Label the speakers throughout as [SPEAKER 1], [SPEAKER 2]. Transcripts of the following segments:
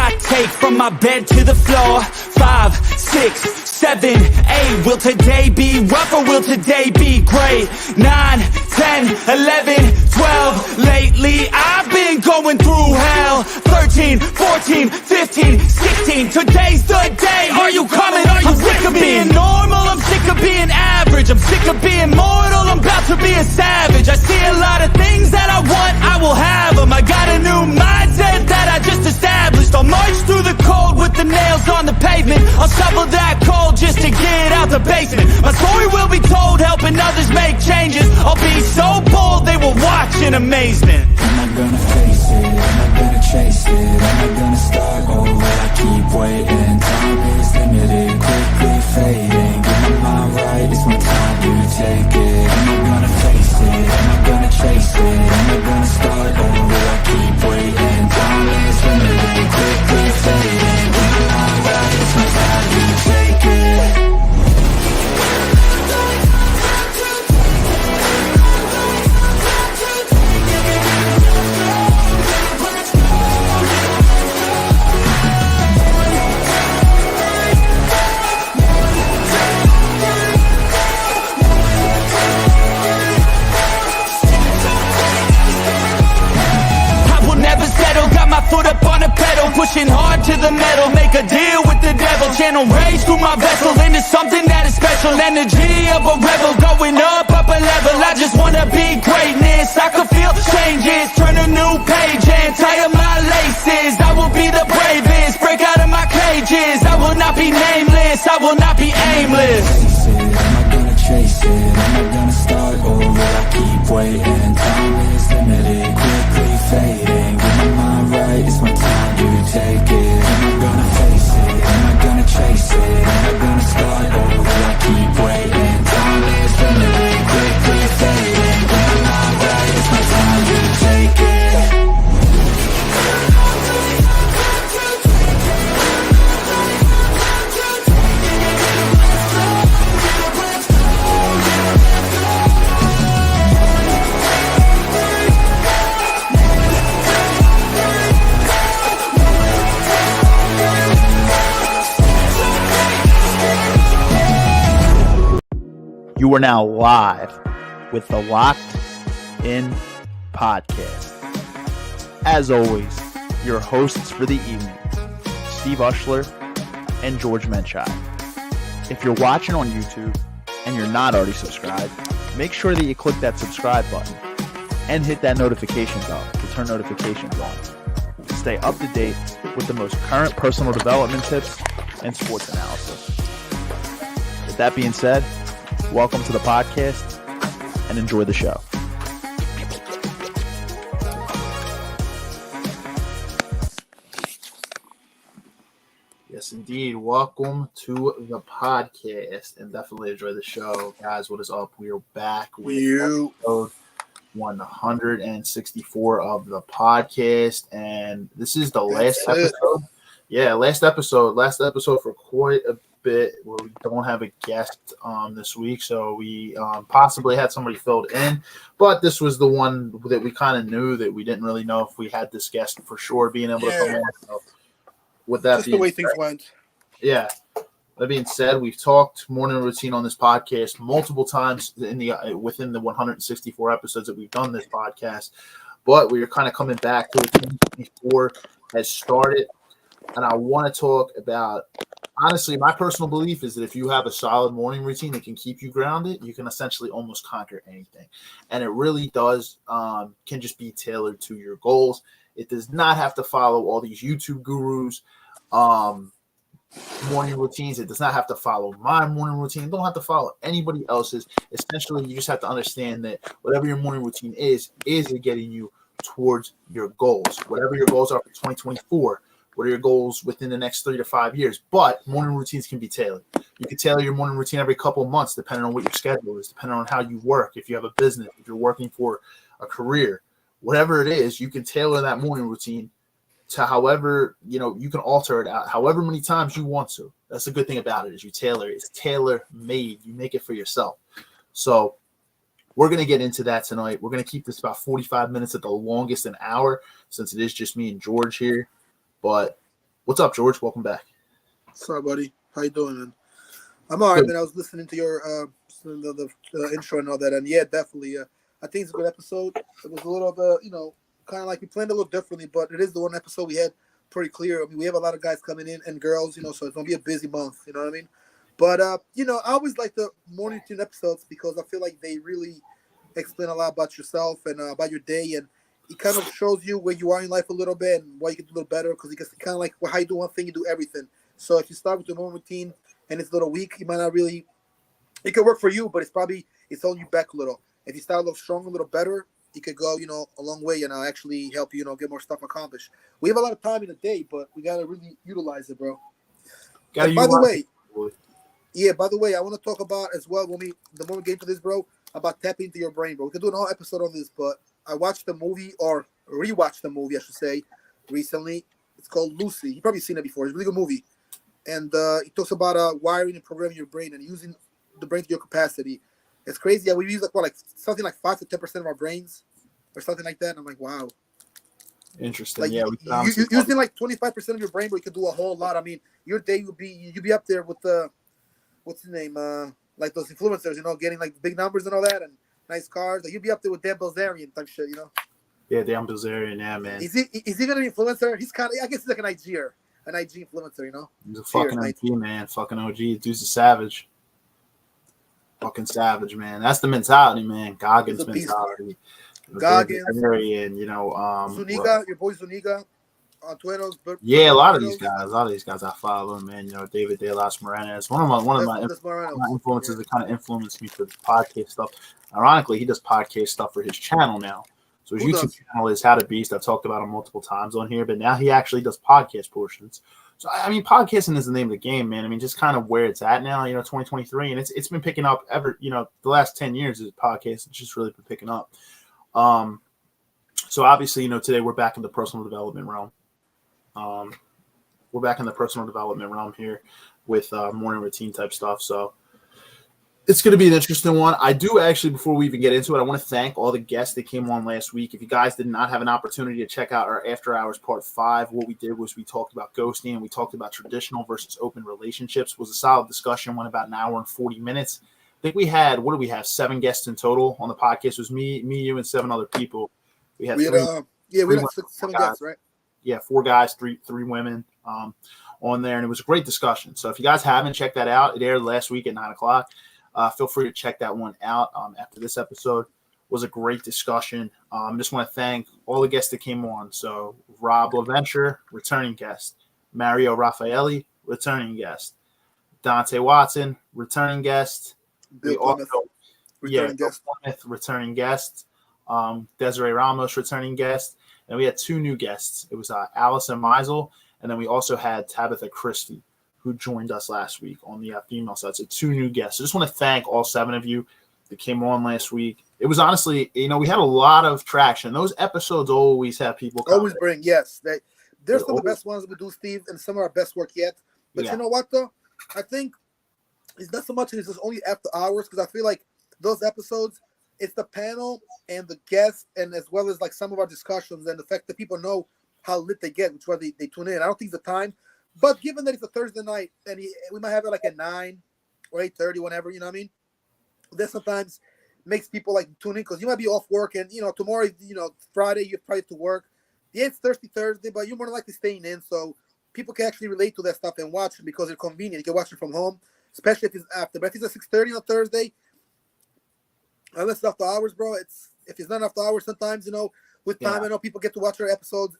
[SPEAKER 1] I take from my bed to the floor? 5, 6, 7, 8. Will today be rough or will today be great? 9, 10, 11, 12. Lately I've been going through hell. 13, 14, 15, 16. Today's the day. Are you coming? Are you sick of being normal? I'm sick of being average. I'm sick of being mortal. I'm about to be a savage. I see a lot of things that I want, I will have them. I got a new mindset that I just established. I'll march through the cold with the nails on the pavement. I'll shovel that coal just to get out the basement. My story will be told, helping others make changes. I'll be so bold, they will watch in amazement.
[SPEAKER 2] Am I gonna face it? Am I gonna chase it? Am I gonna start over? I keep waiting. Time is limited, quickly fading. Get my mind right, it's my time to take it. Am I gonna face it? Am I gonna chase it? Am I gonna start over? I keep waiting. Time is limited, quickly fading. Get my mind right, it's my time to take it.
[SPEAKER 1] Foot up on the pedal, pushing hard to the metal. Make a deal with the devil. Channel rage through my vessel into something that is special. Energy of a rebel, going up a level. I just wanna be greatness. I could feel changes, turn a new page and tie up my laces. I will be the bravest, break out of my cages. I will not be nameless, I will not be aimless.
[SPEAKER 2] Am I gonna chase it? Am I gonna start over? I keep waiting. Time is limited, quickly fading. Get my mind right, it's my time to take it. Am I gonna face it? Am I gonna chase it? Am I gonna start over? I keep waiting. Time is limited, quickly fading. Get my mind right, it's my time to take it.
[SPEAKER 3] You are now live with the Locked In Podcast. As always, your hosts for the evening, Steve Ushler and George Menchai. If you're watching on YouTube and you're not already subscribed, make sure that you click that subscribe button and hit that notification bell to turn notifications on. Stay up to date with the most current personal development tips and sports analysis. With that being said, welcome to the podcast and enjoy the show.
[SPEAKER 4] Yes, indeed. Welcome to the podcast and definitely enjoy the show. Guys, what is up? We are back with episode 164 of the podcast, and this is the last episode. Yeah, last episode for quite a bit where we don't have a guest this week, so we possibly had somebody filled in, but this was the one that we kind of knew that we didn't really know if we had this guest for sure being able to come on. So with that being
[SPEAKER 5] the way
[SPEAKER 4] said,
[SPEAKER 5] things went.
[SPEAKER 4] Yeah. That being said, we've talked morning routine on this podcast multiple times within the 164 episodes that we've done this podcast, but we are kind of coming back to it. 2024 has started, and I want to talk about, honestly, my personal belief is that if you have a solid morning routine that can keep you grounded, you can essentially almost conquer anything. And it really does can just be tailored to your goals. It does not have to follow all these YouTube gurus morning routines. It does not have to follow my morning routine. It don't have to follow anybody else's. Essentially, you just have to understand that whatever your morning routine is it getting you towards your goals. Whatever your goals are for 2024, what are your goals within the next 3 to 5 years? But morning routines can be tailored. You can tailor your morning routine every couple of months, depending on what your schedule is, depending on how you work. If you have a business, if you're working for a career, whatever it is, you can tailor that morning routine to however, you can alter it out however many times you want to. That's the good thing about it, is you tailor it. It's tailor-made. You make it for yourself. So we're going to get into that tonight. We're going to keep this about 45 minutes at the longest, an hour, since it is just me and George here. But What's up, George? Welcome back.
[SPEAKER 5] What's up, buddy? How you doing, man? I'm all right,
[SPEAKER 4] Good.
[SPEAKER 5] man. I was listening to your the intro and all that, and yeah, definitely. I think it's a good episode. It was a little kind of like we planned a little differently, but it is the one episode we had pretty clear. I mean, we have a lot of guys coming in and girls, so it's gonna be a busy month. You know what I mean? But I always like the morning tune episodes because I feel like they really explain a lot about yourself and about your day, and it kind of shows you where you are in life a little bit and what you can do a little better. Because it's kind of like how you do one thing, you do everything. So if you start with the morning routine and it's a little weak, you might not really. It could work for you, but it's holding you back a little. If you start a little stronger, a little better, it could go a long way and actually help you get more stuff accomplished. We have a lot of time in the day, but we gotta really utilize it, bro. And by the way, I want to talk about as well the moment we get into this, bro, about tapping into your brain, bro. We could do an whole episode on this, but I watched the movie or rewatched the movie, I should say, recently. It's called Lucy. You've probably seen it before. It's a really good movie. And it talks about wiring and programming your brain and using the brain to your capacity. It's crazy. Yeah, we use something like 5 to 10% of our brains or something like that. And I'm like, wow.
[SPEAKER 4] Interesting.
[SPEAKER 5] Like,
[SPEAKER 4] yeah,
[SPEAKER 5] using like 25% of your brain, but you could do a whole lot. I mean, your day you'd be up there with the what's the name? Like those influencers, getting like big numbers and all that and nice cars. Like, you'd be up there with Dan Bilzerian type shit,
[SPEAKER 4] Yeah, Dan Bilzerian, yeah, man.
[SPEAKER 5] Is he even an influencer? He's kind of, I guess he's like an IG influencer,
[SPEAKER 4] He's a fucking OG, man. Fucking OG. Dude's a savage. Fucking savage, man. That's the mentality, man. Goggins mentality.
[SPEAKER 5] Goggins.
[SPEAKER 4] Zuniga,
[SPEAKER 5] your boy Zuniga on Twitter.
[SPEAKER 4] Yeah, a lot of these guys I follow, man. David De Las Morenas. One of my influences that kind of influenced me for the podcast stuff. Ironically, he does podcast stuff for his channel now. So his YouTube channel is How to Beast. I've talked about him multiple times on here, but now he actually does podcast portions. So, I mean, podcasting is the name of the game, man. I mean, just kind of where it's at now, 2023, and it's been picking up the last 10 years is podcast. It's just really been picking up. So obviously, today we're back in the personal development realm. We're back in the personal development realm here with morning routine type stuff. So it's going to be an interesting one. I do actually, before we even get into it, I want to thank all the guests that came on last week. If you guys did not have an opportunity to check out our After Hours Part 5, what we did was we talked about ghosting and we talked about traditional versus open relationships. It was a solid discussion, went about an hour and 40 minutes. I think we had, 7 guests in total on the podcast. It was me, you, and 7 other people. We had 7
[SPEAKER 5] guests, right?
[SPEAKER 4] Yeah, 4 guys, 3 women on there, and it was a great discussion. So if you guys haven't checked that out, it aired last week at 9:00. Feel free to check that one out after this episode. It was a great discussion. I just want to thank all the guests that came on. So Rob LaVenture, returning guest. Mario Raffaelli, returning guest. Dante Watson, returning guest.
[SPEAKER 5] Bill Plymouth,
[SPEAKER 4] returning guest. Desiree Ramos, returning guest. And we had 2 new guests. It was Allison Meisel, and then we also had Tabitha Christie, who joined us last week on the female side. So 2 new guests. I just want to thank all 7 of you that came on last week. It was honestly, we had a lot of traction. Those episodes always have people come.
[SPEAKER 5] Always bring, yes. They're some of the best ones we do, Steve, and some of our best work yet. But you know what, though? I think it's not so much as it's only after hours, because I feel like those episodes, it's the panel and the guests, and as well as like some of our discussions and the fact that people know how lit they get, which is why they tune in. I don't think it's the time. But given that it's a Thursday night and we might have it like at 9 or 8:30, whenever, you know what I mean? That sometimes makes people like tune in because you might be off work and, tomorrow, Friday, you're probably to work. Yeah, it's Thursday, but you're more than likely staying in. So people can actually relate to that stuff and watch it because it's convenient. You can watch it from home, especially if it's after. But if it's at 6:30 on Thursday, unless it's after hours, bro, if it's not after hours, sometimes, with time, I know people get to watch our episodes,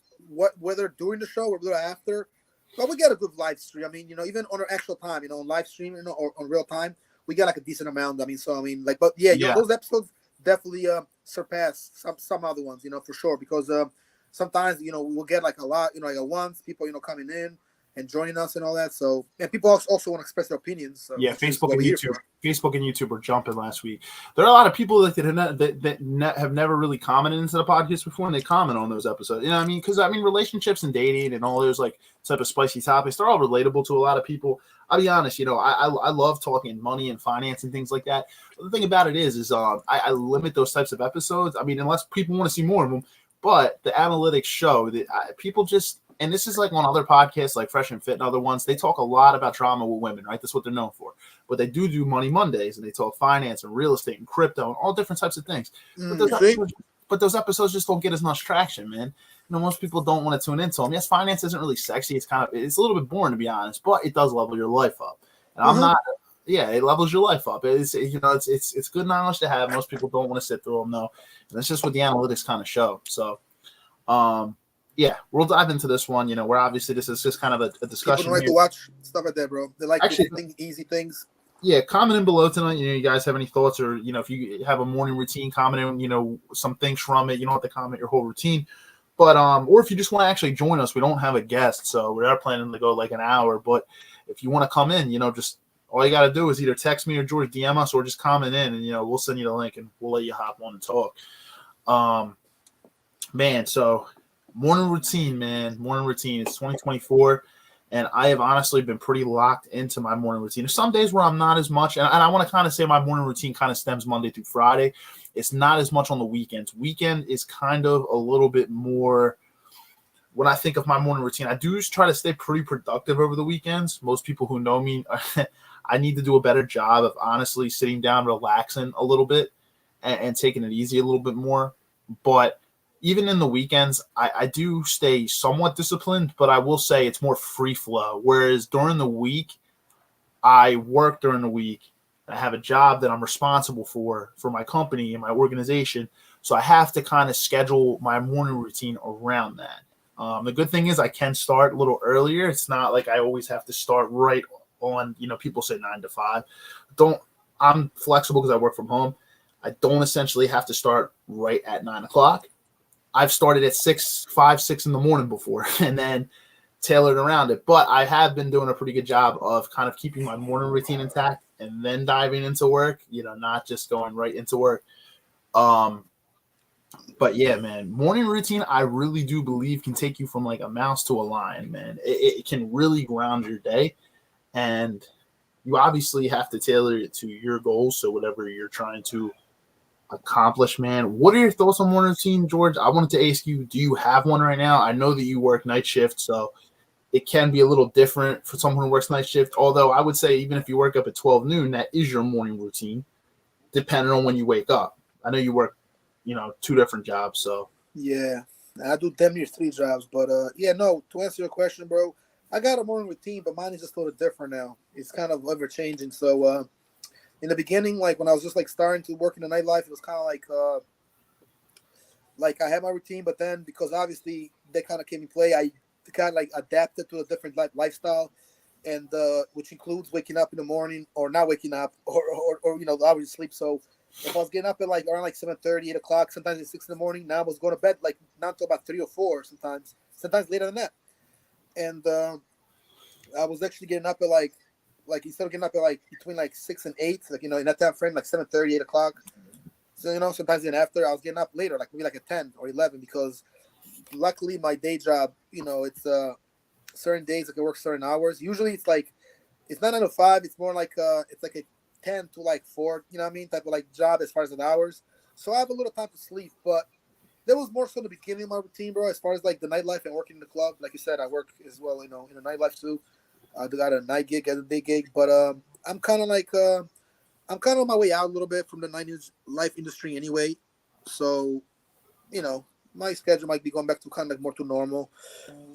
[SPEAKER 5] whether during the show or whether after. But we get a good live stream. I mean, even on our actual time, on live stream, or on real time, we got like a decent amount. I mean, but those episodes definitely surpass some other ones, for sure. Because sometimes, we'll get like a lot, like at once, people, coming in and joining us and all that. So, and people also want to express their opinions. So
[SPEAKER 4] Facebook and YouTube were jumping last week. There are a lot of people that have never really commented into the podcast before, and they comment on those episodes. You know what I mean? Because relationships and dating and all those like type of spicy topics, they're all relatable to a lot of people. I'll be honest, I love talking money and finance and things like that. But the thing about it is I limit those types of episodes. I mean, unless people want to see more of them. But the analytics show that people just and this is like on other podcasts like Fresh and Fit and other ones, they talk a lot about drama with women, right? That's what they're known for. But they do Money Mondays, and they talk finance and real estate and crypto and all different types of things. But those episodes just don't get as much traction, man. Most people don't want to tune into them. Yes, finance isn't really sexy. It's a little bit boring, to be honest, but it does level your life up. And I'm not. Yeah, it levels your life up. It's good knowledge to have. Most people don't want to sit through them, though. And that's just what the analytics kind of show. So, yeah, we'll dive into this one. Where obviously this is just kind of a discussion.
[SPEAKER 5] People like to watch stuff like that, bro. They like easy things.
[SPEAKER 4] Yeah, comment in below tonight. You guys have any thoughts, or if you have a morning routine, comment in. Some things from it. You don't have to comment your whole routine, but or if you just want to actually join us, we don't have a guest, so we are planning to go like an hour. But if you want to come in, just all you got to do is either text me or George DM us, or just comment in, and we'll send you the link and we'll let you hop on and talk. Man, so morning routine, man. Morning routine. It's 2024, and I have honestly been pretty locked into my morning routine. There's some days where I'm not as much, and I want to kind of say my morning routine kind of stems Monday through Friday. It's not as much on the weekends. Weekend is kind of a little bit more. When I think of my morning routine, I do try to stay pretty productive over the weekends. Most people who know me, I need to do a better job of honestly sitting down, relaxing a little bit, and taking it easy a little bit more. But even in the weekends, I do stay somewhat disciplined, but I will say it's more free flow. Whereas during the week, I work during the week. I have a job that I'm responsible for my company and my organization. So I have to kind of schedule my morning routine around that. The good thing is I can start a little earlier. It's not like I always have to start right on, people say 9 to 5. I'm flexible because I work from home. I don't essentially have to start right at 9 o'clock. I've started at 5, 6 in the morning before and then tailored around it. But I have been doing a pretty good job of kind of keeping my morning routine intact and then diving into work, not just going right into work. But yeah, man, morning routine, I really do believe can take you from like a mouse to a lion, man. It can really ground your day, and you obviously have to tailor it to your goals. So whatever you're trying to accomplish, man. What are your thoughts on morning routine, George? I wanted to ask you, do you have one right now? I know that you work night shift, so it can be a little different for someone who works night shift. Although I would say even if you work up at 12 noon, that is your morning routine, depending on when you wake up. I know you work 2 different jobs. So
[SPEAKER 5] yeah, I do damn near 3 jobs, but to answer your question, bro, I got a morning routine, but mine is just a little different now. It's kind of ever changing. So in the beginning, like when I was just like starting to work in the nightlife, it was kind of like I had my routine, but then because obviously they kind of came in play, I kind of like adapted to a different lifestyle, and which includes waking up in the morning or not waking up or hours of sleep. So if I was getting up at like around like 7:30, 8 o'clock, sometimes at 6 in the morning, now I was going to bed like not until about 3 or 4 sometimes later than that. And I was actually getting up at like instead of getting up at like between like 6 and 8, like in that time frame, like 7:30, 8 o'clock. So sometimes then after I was getting up later, like maybe like at 10 or 11, because luckily my day job, it's certain days I can work certain hours. Usually it's like it's not 9 to 5. It's more like it's like a 10 to like 4, type of like job as far as the hours. So I have a little time to sleep, but there was more so the beginning of my routine, bro, as far as like the nightlife and working in the club. Like you said, I work as well, in the nightlife too. I got a night gig and a day gig, but I'm kind of like I'm kind of on my way out a little bit from the nightlife industry anyway. So, my schedule might be going back to kind of like more to normal.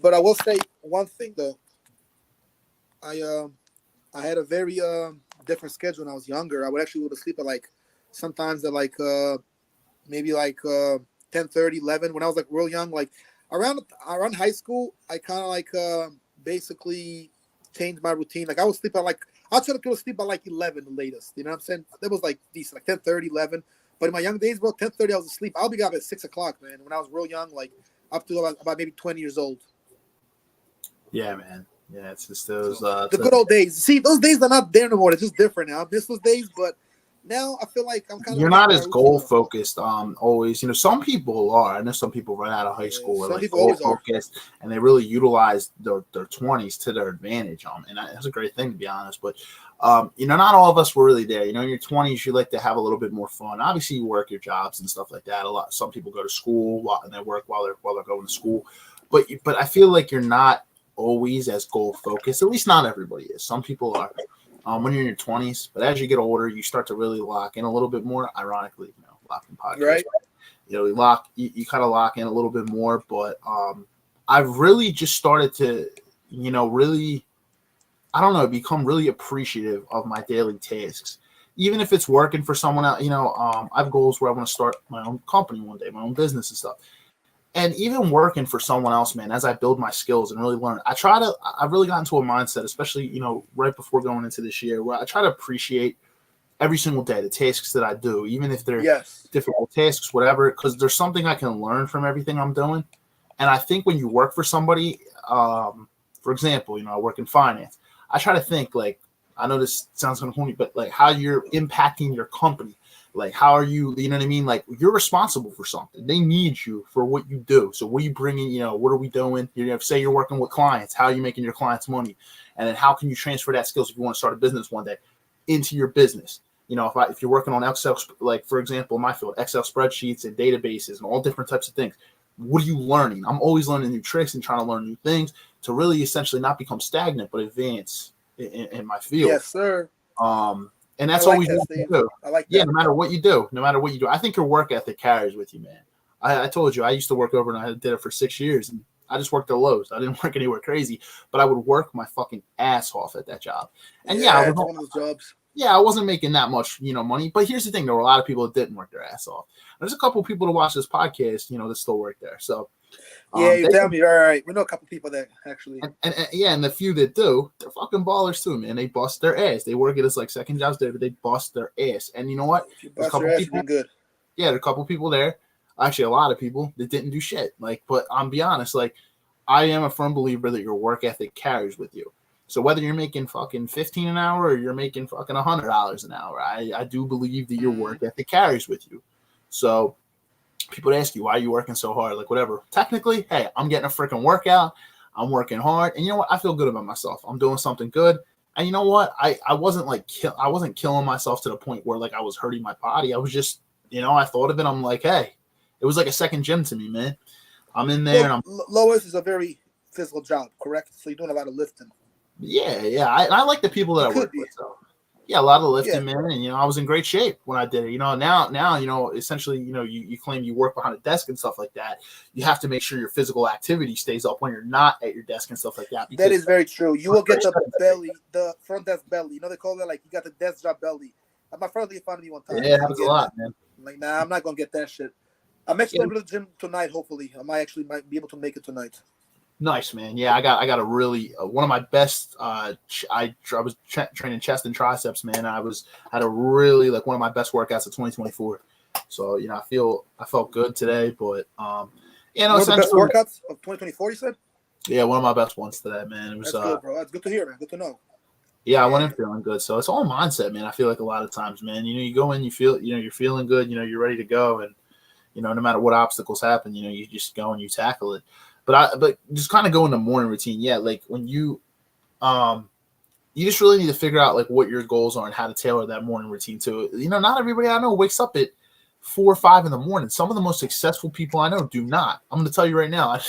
[SPEAKER 5] But I will say one thing though. I had a very different schedule when I was younger. I would actually go to sleep at like sometimes at like maybe like 10:30, 11 when I was like real young. Like around high school, I kind of like basically changed my routine. Like I would sleep at like I'll try to go to sleep by like 11 the latest. You know what I'm saying? That was like decent, like 10:30, 11. But in my young days, bro, 10:30 I was asleep. I'll be up at 6 o'clock, man. When I was real young, like up to about maybe 20 years old.
[SPEAKER 4] Yeah, man. Yeah, it's just those
[SPEAKER 5] the good old days. See, those days are not there no more. They're just different now. I miss those days, but now I feel like I'm kind of.
[SPEAKER 4] You're not as goal focused. Always. Some people are. I know some people right out of high school are like goal focused, and they really utilize their 20s to their advantage. And that's a great thing, to be honest. But not all of us were really there. In your 20s, you like to have a little bit more fun. Obviously, you work your jobs and stuff like that. Some people go to school and they work while they're going to school. but I feel like you're not always as goal focused. At least not everybody is. Some people are. When you're in your 20s, but as you get older, you start to really lock in a little bit more. Ironically, locking podcasts,
[SPEAKER 5] Right.
[SPEAKER 4] You kind of lock in a little bit more. But I've really just started to, really, I don't know, become really appreciative of my daily tasks. Even if it's working for someone else, I have goals where I want to start my own company one day, my own business and stuff. And even working for someone else, man, as I build my skills and really learn, I've really gotten into a mindset, especially, right before going into this year, where I try to appreciate every single day the tasks that I do, even if they're difficult tasks, whatever, because there's something I can learn from everything I'm doing. And I think when you work for somebody, for example, I work in finance. I try to think, like, I know this sounds kind of corny, but like how you're impacting your company. Like, how are you, you know what I mean? Like, you're responsible for something. They need you for what you do. So what are you bringing, what are we doing? Say you're working with clients. How are you making your clients money? And then how can you transfer that skills if you want to start a business one day into your business? If you're working on Excel, like, for example, in my field, Excel spreadsheets and databases and all different types of things. What are you learning? I'm always learning new tricks and trying to learn new things to really essentially not become stagnant, but advance in my field.
[SPEAKER 5] Yes, sir.
[SPEAKER 4] And that's always what you do.
[SPEAKER 5] I like that.
[SPEAKER 4] Yeah, no matter what you do, I think your work ethic carries with you, man. I told you I used to work overnight. I did it for 6 years, and I just worked at Lowe's. I didn't work anywhere crazy, but I would work my fucking ass off at that job. And I was
[SPEAKER 5] one of those jobs.
[SPEAKER 4] Yeah, I wasn't making that much, money. But here's the thing: there were a lot of people that didn't work their ass off. There's a couple of people to watch this podcast, that still work there. So
[SPEAKER 5] you tell me. All right, we know a couple people that actually.
[SPEAKER 4] And the few that do, they're fucking ballers too, man. They bust their ass. They work at us like second jobs there, but they bust their ass. And you know what?
[SPEAKER 5] If you bust your ass, you've been good.
[SPEAKER 4] Yeah, there are a couple people there. Actually, a lot of people that didn't do shit. But I'm be honest, I am a firm believer that your work ethic carries with you. So whether you're making fucking $15 an hour or you're making fucking $100 an hour, I do believe that your work ethic carries with you. So people ask you, why are you working so hard? Like, whatever. Technically, hey, I'm getting a freaking workout. I'm working hard. And you know what? I feel good about myself. I'm doing something good. And you know what? I wasn't I wasn't killing myself to the point where I was hurting my body. I was just, I thought of it. I'm like, hey, it was like a second gym to me, man. I'm in there.
[SPEAKER 5] Well, Lois is a very physical job, correct? So you're doing a lot of lifting.
[SPEAKER 4] Yeah. I like the people that I work with. So. Yeah, a lot of lifting, man. And, I was in great shape when I did it. Now, essentially, you claim you work behind a desk and stuff like that. You have to make sure your physical activity stays up when you're not at your desk and stuff like that.
[SPEAKER 5] That is very true. You will get the belly, the front desk belly. They call that, you got the desk job belly. My friend made fun of me one time.
[SPEAKER 4] Yeah, it happens a lot, man.
[SPEAKER 5] I'm like, nah, I'm not going to get that shit. I'm actually going to the gym tonight, hopefully. I might be able to make it tonight.
[SPEAKER 4] Nice, man. Yeah, I got a really one of my best. I was training chest and triceps, man. I had a really one of my best workouts of 2024. So I felt good today, but
[SPEAKER 5] one of the best workouts of 2024. You said?
[SPEAKER 4] Yeah, one of my best ones today, man. It was
[SPEAKER 5] that's good, bro. That's good to hear, man. Good to know.
[SPEAKER 4] Yeah, I went in feeling good. So it's all mindset, man. I feel like a lot of times, man. You go in, you feel, you're feeling good. You're ready to go, and no matter what obstacles happen, you just go and you tackle it. But just kind of go into morning routine. Yeah, when you just really need to figure out what your goals are and how to tailor that morning routine to it. Not everybody I know wakes up at 4 or 5 in the morning. Some of the most successful people I know do not. I'm going to tell you right now.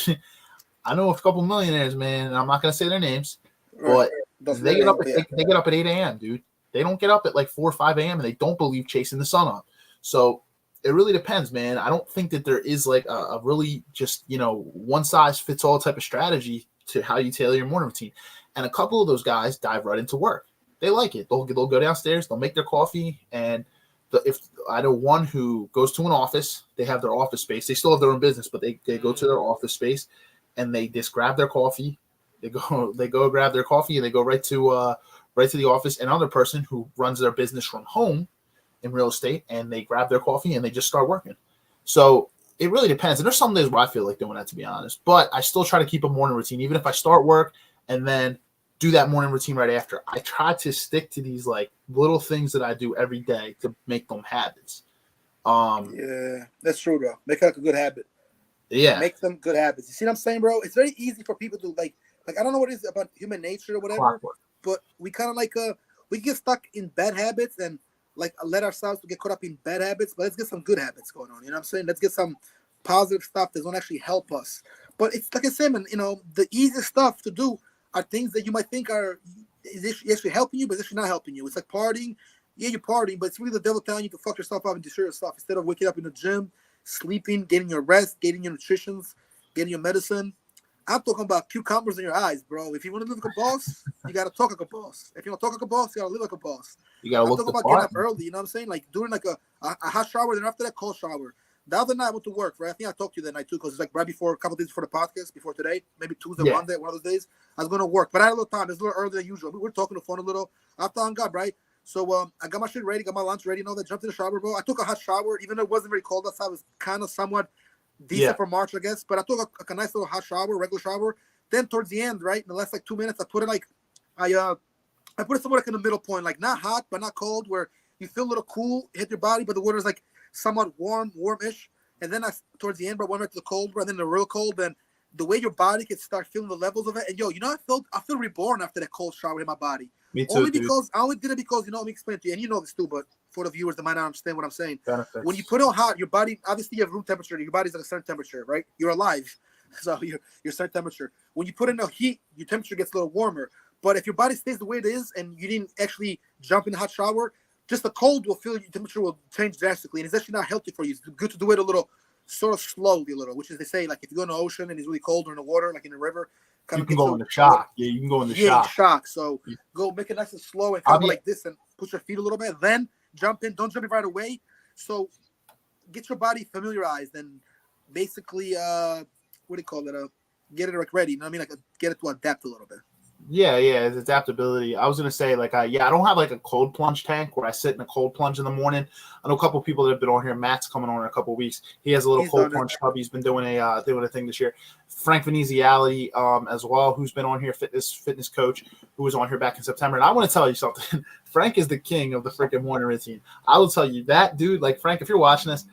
[SPEAKER 4] I know a couple millionaires, man, and I'm not going to say their names, but they get up at 8 a.m., dude. They don't get up at 4 or 5 a.m. and they don't believe chasing the sun up. So it really depends, man. I don't think that there is a really just, one size fits all type of strategy to how you tailor your morning routine. And a couple of those guys dive right into work. They like it. They'll go downstairs, they'll make their coffee. And if I know one who goes to an office, they have their office space. They still have their own business, but they go to their office space and they just grab their coffee. They go grab their coffee and they go right to the office. Another person who runs their business from home in real estate, and they grab their coffee and they just start working. So it really depends. And there's some days where I feel like doing that, to be honest, but I still try to keep a morning routine. Even if I start work and then do that morning routine right after, I try to stick to these little things that I do every day to make them habits.
[SPEAKER 5] Yeah, that's true, bro. Make it a good habit.
[SPEAKER 4] Yeah.
[SPEAKER 5] Make them good habits. You see what I'm saying, bro? It's very easy for people to I don't know what it is about human nature or whatever, but we kind of we get stuck in bad habits and let ourselves to get caught up in bad habits, but let's get some good habits going on. You know what I'm saying? Let's get some positive stuff that's going to actually help us. But it's like I said, man, the easiest stuff to do are things that you might think is actually helping you, but it's actually not helping you. It's like partying. Yeah, you're partying, but it's really the devil telling you to fuck yourself up and destroy yourself instead of waking up in the gym, sleeping, getting your rest, getting your nutritions, getting your medicine. I'm talking about cucumbers in your eyes, bro. If you want to live like a boss, you got to talk like a boss. If you don't talk like a boss, you got to live like a boss.
[SPEAKER 4] You gotta
[SPEAKER 5] I'm
[SPEAKER 4] look
[SPEAKER 5] talking
[SPEAKER 4] the
[SPEAKER 5] about getting
[SPEAKER 4] part.
[SPEAKER 5] up early, you know what I'm saying? Like doing like a hot shower, then after that, cold shower. The other night I went to work, right? I think I talked to you that night too, because it's like right before, a couple days before the podcast, before today, maybe Tuesday,
[SPEAKER 4] Yeah.
[SPEAKER 5] Monday, one of those days. I was going to work, but I had a little time. It's a little earlier than usual. We were talking on the phone a little. I thought God, right? So I got my shit ready, got my lunch ready, and all that. Jumped in the shower, bro. I took a hot shower, even though it wasn't very cold outside. It was kind of somewhat decent for March, I guess. But I took a nice little hot shower, regular shower. Then towards the end, right, in the last like 2 minutes, I put it like I put it somewhere like in the middle point, like not hot but not cold, where you feel a little cool, hit your body, but the water is like somewhat warmish. And then towards the end, but went back to the cold, and then the real cold. Then the way your body can start feeling the levels of it, and I feel reborn after that cold shower in my body.
[SPEAKER 4] Me too,
[SPEAKER 5] Only
[SPEAKER 4] dude.
[SPEAKER 5] because I only did it because let me explain to you, and you know this too, but for the viewers that might not understand what I'm saying,
[SPEAKER 4] Benefits.
[SPEAKER 5] when you put it on hot, your body obviously you have room temperature. Your body's at a certain temperature, right? You're alive, so you're certain temperature. When you put in the heat, your temperature gets a little warmer. But if your body stays the way it is, and you didn't actually jump in the hot shower, just the cold will feel your temperature will change drastically, and it's actually not healthy for you. It's good to do it a little. Sort of slowly a little, which is they say like if you go in the ocean and it's really cold or in the water, like in the river,
[SPEAKER 4] You can go into shock. Yeah, you can go into
[SPEAKER 5] shock. So go make it nice and slow and kind of go like this and push your feet a little bit. Then jump in. Don't jump in right away. So get your body familiarized and basically what do you call it? Get it like ready. You know what I mean? Like get it to adapt a little bit.
[SPEAKER 4] Yeah, it's adaptability. I was gonna say like I don't have like a cold plunge tank where I sit in a cold plunge in the morning. I know a couple of people that have been on here. Matt's coming on in a couple of weeks. He has a little cold plunge tub. He's been doing a thing this year. Frank Veneziali as well, who's been on here, fitness coach, who was on here back in September. And I want to tell you something. Frank is the king of the freaking morning routine. I will tell you that dude. Like Frank, if you're watching this,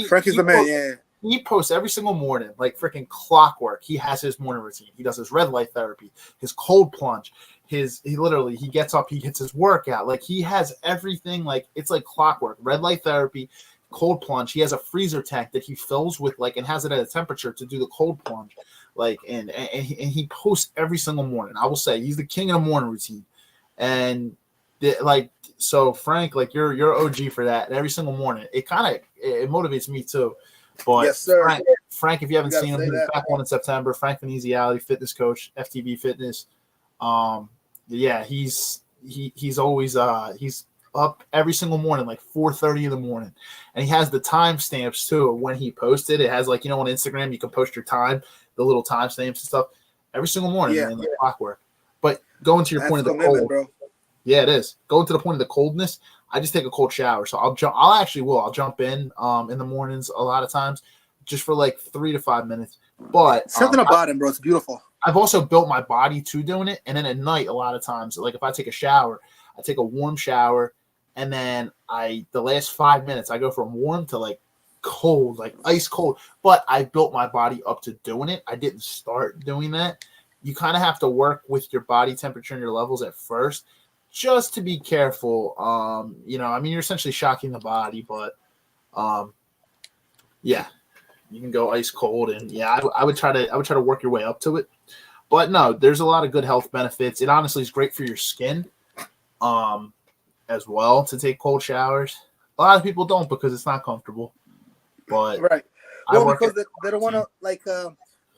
[SPEAKER 5] Frank is the man. Yeah.
[SPEAKER 4] He posts every single morning, like freaking clockwork. He has his morning routine. He does his red light therapy, his cold plunge, he gets up, he gets his workout. Like he has everything, like it's like clockwork. Red light therapy, cold plunge. He has a freezer tank that he fills with and has it at a temperature to do the cold plunge. Like and he posts every single morning. I will say he's the king of the morning routine. And so Frank, like you're OG for that. And every single morning, it motivates me too. But
[SPEAKER 5] yes, sir.
[SPEAKER 4] Frank, if you haven't seen him, he's back on in September. Frank Veneziali, fitness coach, FTV Fitness. He's always he's up every single morning, like 4:30 in the morning, and he has the timestamps too. When he posted, it has on Instagram you can post your time, the little timestamps and stuff every single morning, man, like clockwork. But going to your point of the cold,
[SPEAKER 5] bro.
[SPEAKER 4] Yeah, it is. Going to the point of the coldness, I just take a cold shower. So I'll jump in the mornings a lot of times just for like 3 to 5 minutes. But
[SPEAKER 5] something about it, bro. It's beautiful.
[SPEAKER 4] I've also built my body to doing it. And then at night, a lot of times, like if I take a shower, I take a warm shower. And then the last 5 minutes, I go from warm to like cold, like ice cold. But I built my body up to doing it. I didn't start doing that. You kind of have to work with your body temperature and your levels at first, just to be careful. You're essentially shocking the body, but you can go ice cold, and I would try to work your way up to it. But no, there's a lot of good health benefits. It honestly is great for your skin, as well, to take cold showers. A lot of people don't because it's not comfortable. But
[SPEAKER 5] right, well, because they don't want to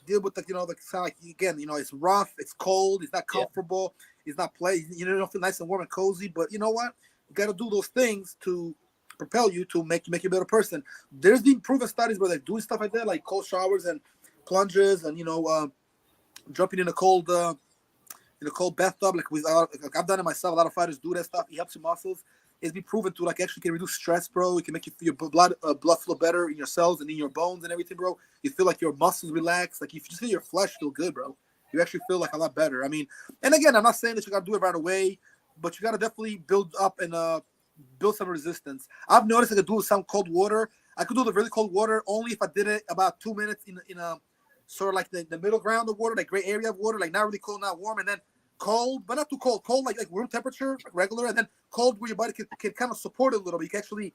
[SPEAKER 5] deal with it's rough, it's cold, it's not comfortable, it's not don't feel nice and warm and cozy. But you know what? You got to do those things to propel you to make you a better person. There's been proven studies where they're doing stuff like that, like cold showers and plunges, and jumping in a cold bathtub. Like I've done it myself. A lot of fighters do that stuff. It helps your muscles. It's been proven to actually can reduce stress, bro. It can make your blood flow better in your cells and in your bones and everything, bro. You feel like your muscles relax. Like if you just feel your flesh feel good, bro. You actually feel like a lot better. I mean, and again, I'm not saying that you got to do it right away, but you got to definitely build up and build some resistance. I've noticed I could do some cold water. I could do the really cold water only if I did it about 2 minutes in a sort of like the middle ground of water, like gray area of water, like not really cold, not warm, and then cold, but not too cold. Cold like room temperature, like regular, and then cold where your body can kind of support it a little bit. You can actually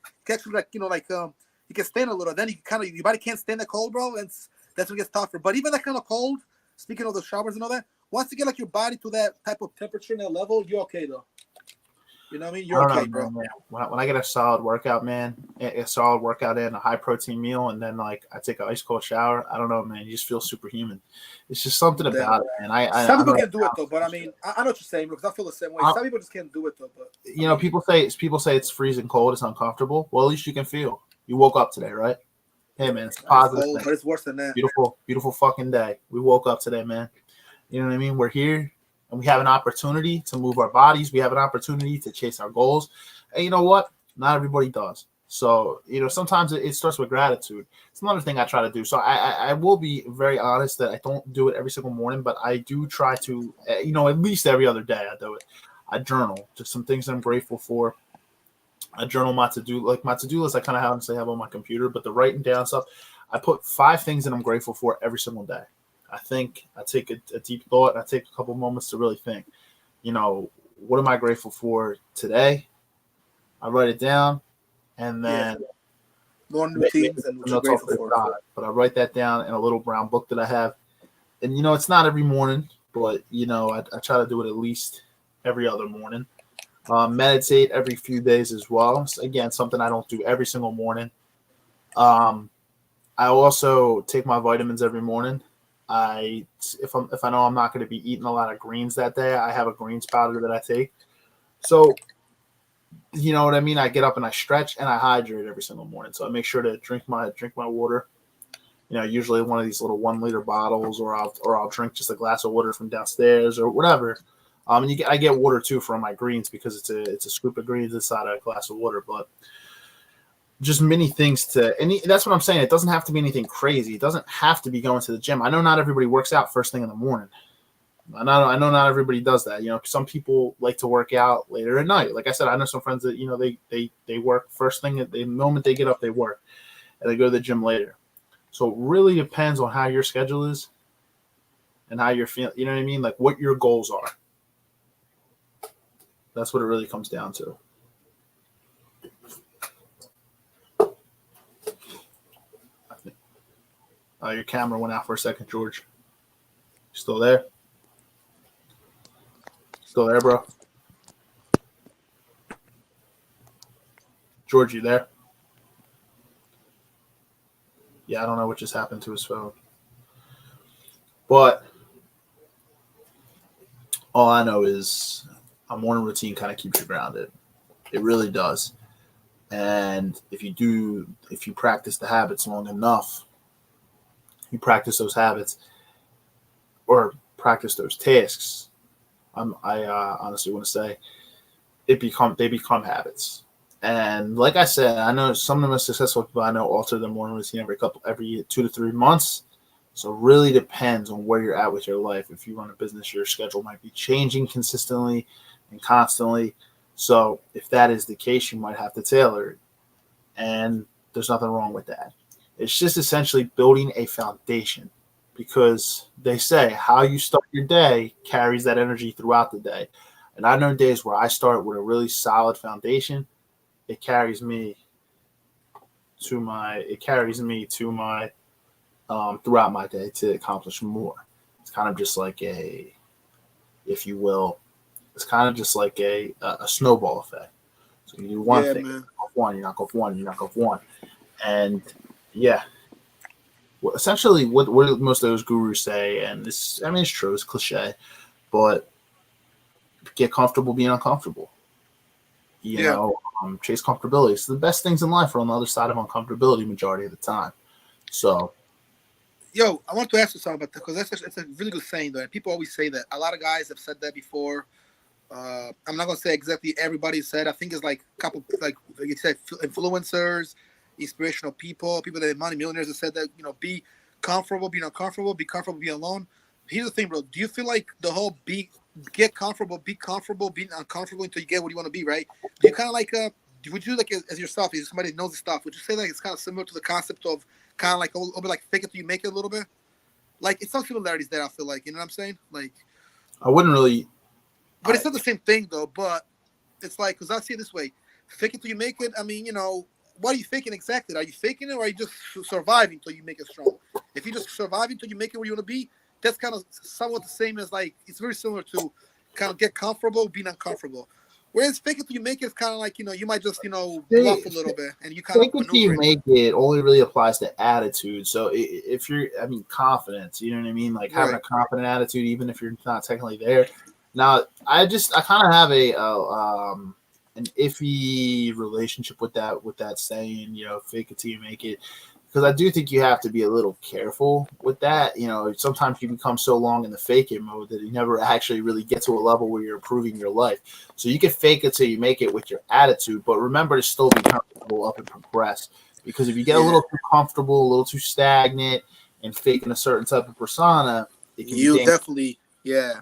[SPEAKER 5] you can stand a little. Then your body can't stand the cold, bro. And that's when it gets tougher. But even that kind of cold, speaking of the showers and all that, once you get like your body to that type of temperature and that level, you're okay though. You know what I mean? You're
[SPEAKER 4] I don't
[SPEAKER 5] okay,
[SPEAKER 4] know,
[SPEAKER 5] bro.
[SPEAKER 4] man. When I get a solid workout, man, a solid workout in a high protein meal, and then like I take an ice cold shower, I don't know, man. You just feel superhuman. It's just something
[SPEAKER 5] Damn.
[SPEAKER 4] about it, man.
[SPEAKER 5] Some
[SPEAKER 4] I
[SPEAKER 5] people
[SPEAKER 4] know,
[SPEAKER 5] can do it though, but I mean, I know what you're saying because I feel the same way. Some people just can't do it though. But
[SPEAKER 4] you know, people say it's freezing cold, it's uncomfortable. Well, at least you can feel. You woke up today, right? Hey, man, it's a
[SPEAKER 5] it's
[SPEAKER 4] positive
[SPEAKER 5] cold,
[SPEAKER 4] thing.
[SPEAKER 5] but it's worse than that.
[SPEAKER 4] Beautiful, beautiful fucking day. We woke up today, man. You know what I mean? We're here and we have an opportunity to move our bodies. We have an opportunity to chase our goals. And you know what? Not everybody does. So, you know, sometimes it starts with gratitude. It's another thing I try to do. So I will be very honest that I don't do it every single morning, but I do try to, you know, at least every other day I do it. I journal just some things I'm grateful for. I journal my to-do list. I kind of honestly have on my computer, but the writing down stuff, I put 5 things that I'm grateful for every single day. I think I take a deep thought and I take a couple moments to really think, you know, what am I grateful for today? I write it down and then
[SPEAKER 5] Morning
[SPEAKER 4] make
[SPEAKER 5] routines and what
[SPEAKER 4] some
[SPEAKER 5] you're
[SPEAKER 4] notes off
[SPEAKER 5] grateful
[SPEAKER 4] to the
[SPEAKER 5] for.
[SPEAKER 4] side. But I write that down in a little brown book that I have. And, you know, it's not every morning, but, you know, I try to do it at least every other morning. Meditate every few days as well. So again, something I don't do every single morning. I also take my vitamins every morning. If I know I'm not going to be eating a lot of greens that day, I have a greens powder that I take. So you know what I mean? I get up and I stretch and I hydrate every single morning. So I make sure to drink my water. You know, usually one of these little 1 liter bottles, or I'll drink just a glass of water from downstairs or whatever. And I get water too from my greens because it's a scoop of greens inside a glass of water. But just many things that's what I'm saying. It doesn't have to be anything crazy. It doesn't have to be going to the gym. I know not everybody works out first thing in the morning. I know not everybody does that. You know, some people like to work out later at night. Like I said, I know some friends that, you know, they work first thing the moment they get up, they work and they go to the gym later. So it really depends on how your schedule is and how you're feeling. You know what I mean? Like what your goals are. That's what it really comes down to. Your camera went out for a second, George. You still there? Still there, bro? George, you there? Yeah, I don't know what just happened to his phone. But all I know is a morning routine kind of keeps you grounded. It really does. And if you practice the habits long enough, you practice those habits or practice those tasks, I honestly want to say they become habits. And like I said, I know some of the most successful people I know alter their morning routine every 2 to 3 months. So it really depends on where you're at with your life. If you run a business, your schedule might be changing consistently and constantly. So if that is the case, you might have to tailor it. And there's nothing wrong with that. It's just essentially building a foundation, because they say how you start your day carries that energy throughout the day. And I know days where I start with a really solid foundation. It carries me to my throughout my day to accomplish more. It's kind of just like if you will, it's kind of just like a snowball effect. So you do one thing,
[SPEAKER 5] man.
[SPEAKER 4] you knock off one, and yeah. Well, essentially, what most of those gurus say, and this, I mean, it's true, it's cliche, but get comfortable being uncomfortable. You know, chase comfortability. So the best things in life are on the other side of uncomfortability majority of the time. So,
[SPEAKER 5] Yo, I want to ask you something about that because it's a really good saying though. And people always say that. A lot of guys have said that before. I'm not gonna say exactly everybody said. I think it's like a couple, like you said, influencers, inspirational people that have money, millionaires have said that, you know, be comfortable being uncomfortable, be comfortable being alone. Here's the thing, bro. Do you feel like the whole get comfortable, be comfortable, being uncomfortable until you get what you want to be, right? Do you kind of like would you like as yourself, as somebody that knows this stuff, would you say like it's kind of similar to the concept of kind of like a little bit like fake it till you make it a little bit? Like it's some similarities there. I feel like, you know what I'm saying? Like
[SPEAKER 4] I wouldn't really.
[SPEAKER 5] but it's not the same thing though. But it's like, because I see it this way: fake it till you make it. I mean, you know, what are you faking exactly? Are you faking it, or are you just surviving until you make it strong? If you just survive until you make it where you want to be, that's kind of somewhat the same as like it's very similar to kind of get comfortable, being uncomfortable. Whereas fake it till you make it is kind of like you might just bluff a little bit and you kind
[SPEAKER 4] Fake
[SPEAKER 5] of
[SPEAKER 4] it till you
[SPEAKER 5] maneuver it.
[SPEAKER 4] make it only really applies to attitude. So if you're, I mean, confidence, you know what I mean? Like having
[SPEAKER 5] Right.
[SPEAKER 4] a confident attitude, even if you're not technically there. Now, I kind of have an iffy relationship with that saying, fake it till you make it. Because I do think you have to be a little careful with that. Sometimes you become so long in the fake it mode that you never actually really get to a level where you're improving your life. So you can fake it till you make it with your attitude, but remember to still be comfortable up and progress. Because if you get a little too comfortable, a little too stagnant, and faking a certain type of persona, it can be
[SPEAKER 5] You
[SPEAKER 4] dangerous.
[SPEAKER 5] definitely, you're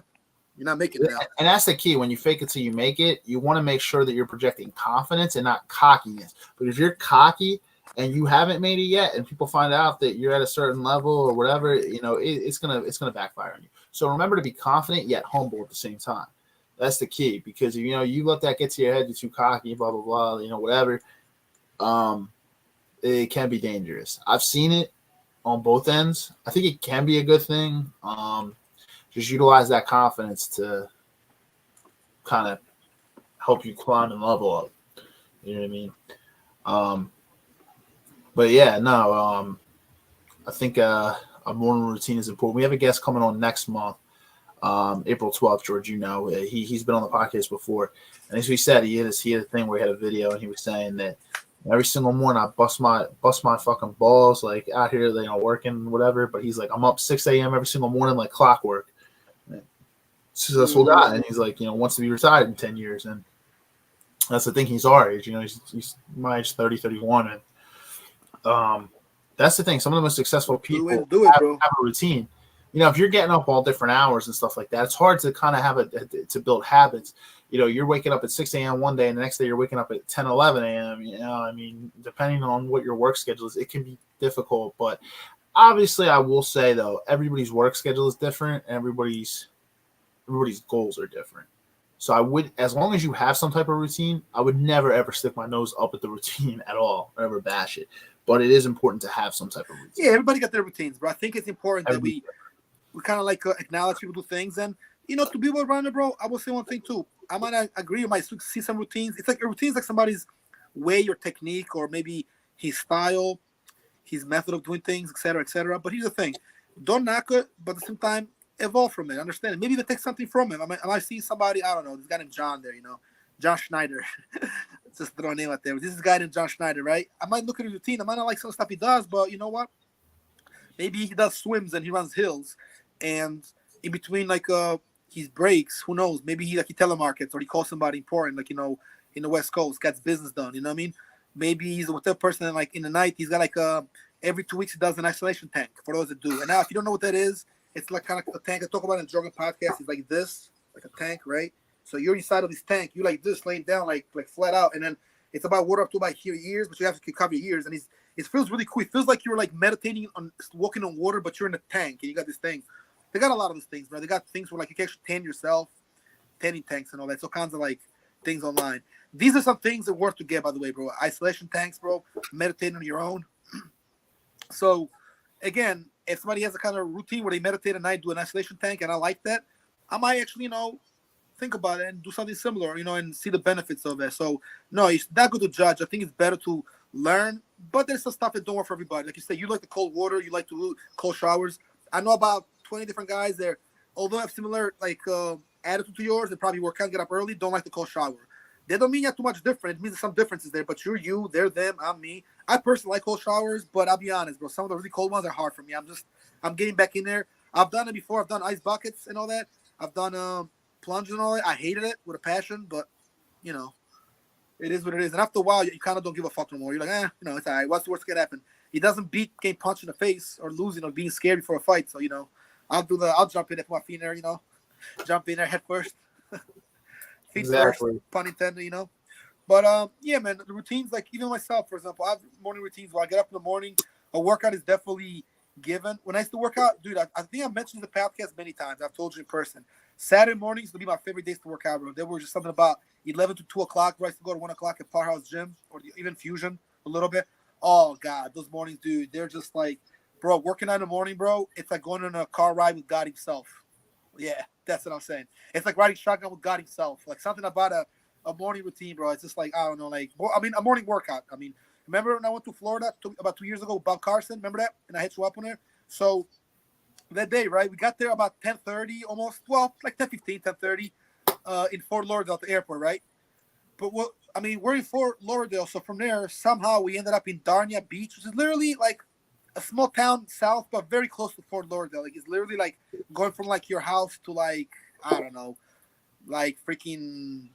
[SPEAKER 5] not making it now.
[SPEAKER 4] And that's the key. When you fake it till you make it, you want to make sure that you're projecting confidence and not cockiness. But if you're cocky and you haven't made it yet, and people find out that you're at a certain level or whatever, it's gonna backfire on you. So remember to be confident yet humble at the same time. That's the key, because you let that get to your head, you're too cocky, blah blah blah, whatever. It can be dangerous. I've seen it on both ends. I think it can be a good thing. Just utilize that confidence to kind of help you climb and level up. You know what I mean? But yeah, no. I think a morning routine is important. We have a guest coming on next month, April 12th. George, he's been on the podcast before, and as we said, he had a thing where he had a video, and he was saying that every single morning I bust my fucking balls like out here, working whatever. But he's like, I'm up 6 a.m. every single morning like clockwork. Successful guy, and he's like, wants to be retired in 10 years, and that's the thing. He's our age, he's my age, 30, 31, and that's the thing. Some of the most successful people have a routine. If you're getting up all different hours and stuff like that, it's hard to kind of have to build habits. You're waking up at 6 a.m. one day, and the next day you're waking up at 10, 11 a.m. I mean, depending on what your work schedule is, it can be difficult. But obviously, I will say though, everybody's work schedule is different, and everybody's goals are different. So I would, as long as you have some type of routine, I would never ever stick my nose up at the routine at all, or ever bash it. But it is important to have some type of routine.
[SPEAKER 5] Yeah, everybody got their routines, bro. I think it's important that we kind of like acknowledge people do things, and to be able around it, bro. I will say one thing too. I might not agree. I might see some routines. It's like a routine is like somebody's way or technique, or maybe his style, his method of doing things, etc., etc. But here's the thing: don't knock it, but at the same time, evolve from it. Understand it. Maybe even take something from him. I might see somebody. I don't know. This guy named John there. John Schneider. Just throw a name out there. This is a guy named John Schneider, right? I might look at his routine. I might not like some stuff he does, but you know what? Maybe he does swims and he runs hills, and in between his breaks, who knows? Maybe he telemarkets or he calls somebody important, in the West Coast, gets business done. You know what I mean? Maybe he's with that person, and in the night he's got every 2 weeks he does an isolation tank for those that do. And now, if you don't know what that is, it's like kind of a tank. I talk about it in the Jorgen podcast. It's like this, like a tank, right? So you're inside of this tank. You like this, laying down, like flat out, and then it's about water up to about your ears, but you have to cover your ears. And it feels really cool. It feels like you're meditating on walking on water, but you're in a tank, and you got this thing. They got a lot of these things, bro. They got things where you can actually tan yourself, tanning tanks and all that. So kinds of things online. These are some things that are worth to get, by the way, bro. Isolation tanks, bro. Meditating on your own. So, again, if somebody has a kind of routine where they meditate at night, do an isolation tank, and I like that, I might actually, think about it and do something similar, and see the benefits of it. So, no, it's not good to judge. I think it's better to learn, but there's some stuff that don't work for everybody. Like you said, you like the cold water, you like to do cold showers. I know about 20 different guys there, although have similar attitude to yours, they probably work out, get up early, don't like the cold shower. They don't mean you're too much different. It means there's some differences there, but you're you, they're them, I'm me. I personally like cold showers, but I'll be honest, bro. Some of the really cold ones are hard for me. I'm getting back in there. I've done it before. I've done ice buckets and all that. I've done plunge and all that. I hated it with a passion, but it is what it is. And after a while, you kind of don't give a fuck no more. You're like, it's all right. What's the worst that can happen? He doesn't beat getting punched in the face or losing or being scared before a fight. So I'll jump in there, put my feet in there. Jump in there head first. Feet first, pun intended. But yeah, man, the routines, even myself, for example, I have morning routines where I get up in the morning. A workout is definitely given. When I used to work out, dude, I think I've mentioned the podcast many times. I've told you in person. Saturday mornings would be my favorite days to work out, bro. There were just something about 11 to 2 o'clock, where I used to go to 1 o'clock at Powerhouse Gym or even Fusion, a little bit. Oh God, those mornings, dude, they're just like, bro, working out in the morning, bro. It's like going on a car ride with God Himself. Yeah, that's what I'm saying. It's like riding shotgun with God Himself. Like something about a morning routine, bro. It's just like I don't know, like I mean, a morning workout. I mean, remember when I went to Florida about 2 years ago with Bob Carson? Remember that? And I hit you up on there. So that day, right? We got there about 10:30, almost. Well, like 10:15, 10:30, in Fort Lauderdale at the airport, right? But what I mean, we're in Fort Lauderdale, so from there somehow we ended up in Darnia Beach, which is literally like a small town south, but very close to Fort Lauderdale. Like it's literally like going from like your house to like I don't know, like freaking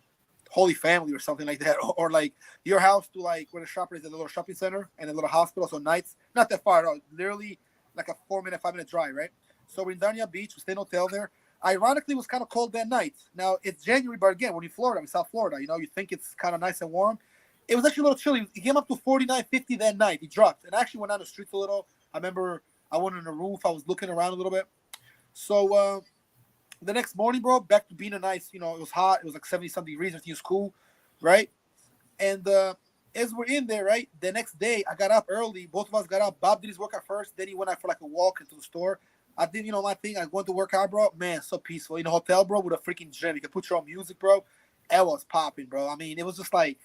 [SPEAKER 5] Holy Family or something like that, or like your house to like where the shopper is, a little shopping center and a little hospital. So nights, not that far at all, literally like a 4-minute, 5-minute drive, right? So we're in Darnia Beach, we stay in a hotel there. Ironically, it was kind of cold that night. Now it's January, but again, we're in Florida, in South Florida, you know, you think it's kind of nice and warm. It was actually a little chilly. It came up to 49, 50 that night. It dropped, and I actually went on the streets a little. I remember I went on the roof. I was looking around a little bit. So the next morning, bro, back to being a nice, you know, it was hot. It was like 70-something degrees. Everything was cool, right? And as we're in there, right, the next day, I got up early. Both of us got up. Bob did his workout first. Then he went out for like a walk into the store. I did, you know, my thing. I went to work out, bro. Man, so peaceful. In a hotel, bro, with a freaking gym. You can put your own music, bro. It was popping, bro. I mean, it was just like,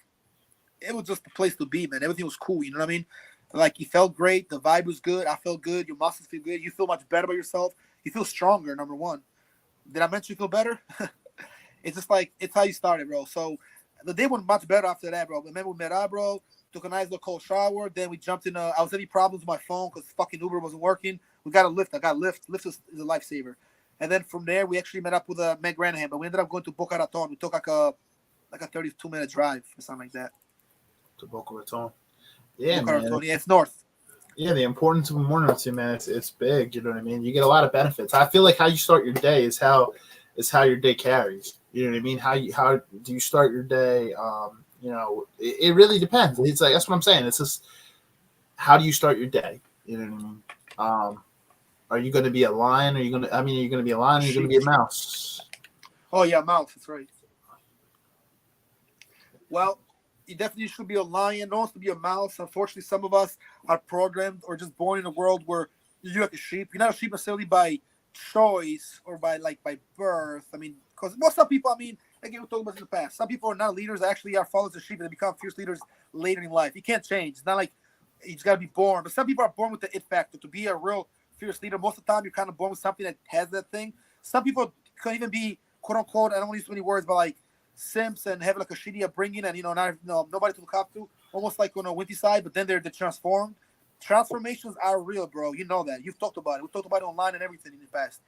[SPEAKER 5] it was just the place to be, man. Everything was cool. You know what I mean? Like, you felt great. The vibe was good. I felt good. Your muscles feel good. You feel much better about yourself. You feel stronger, number one. Did I mention you feel better? It's just like, it's how you started, bro. So the day went much better after that, bro. Remember we met up, bro. Took a nice little cold shower. Then we jumped in. I was having problems with my phone because fucking Uber wasn't working. We got a Lyft. I got Lyft. Lyft is a lifesaver. And then from there, we actually met up with Meg Granahan, but we ended up going to Boca Raton. We took like a 32-minute drive or something like that.
[SPEAKER 4] To Boca Raton. Yeah,
[SPEAKER 5] Boca
[SPEAKER 4] man.
[SPEAKER 5] Raton. Yeah, it's north.
[SPEAKER 4] Yeah, the importance of a morning routine, man, it's big. You know what I mean? You get a lot of benefits. I feel like how you start your day is how your day carries. You know what I mean? How do you start your day? You know, it really depends. It's like that's what I'm saying. It's just how do you start your day? You know what I mean? Are you going to be a lion? Are you going to be a lion? Or are you going to be a mouse?
[SPEAKER 5] Oh yeah, mouse. That's right. Well, you definitely should be a lion. No one wants to be a mouse. Unfortunately, some of us are programmed or just born in a world where you're like a sheep. You're not a sheep necessarily by choice or by birth. I mean, because most of people, I mean, again, we talked about this in the past. Some people are not leaders. Actually, are followers of sheep and they become fierce leaders later in life. You can't change. It's not like you just got to be born. But some people are born with the it factor to be a real fierce leader. Most of the time, you're kind of born with something that has that thing. Some people can even be, quote unquote, I don't want to use too many words, but like simps and have like a shitty upbringing and, you know, nobody to look up to, almost like on a windy side, but then they're transformed. Transformations are real, bro. You know that. You've talked about it. We've talked about it online and everything in the past.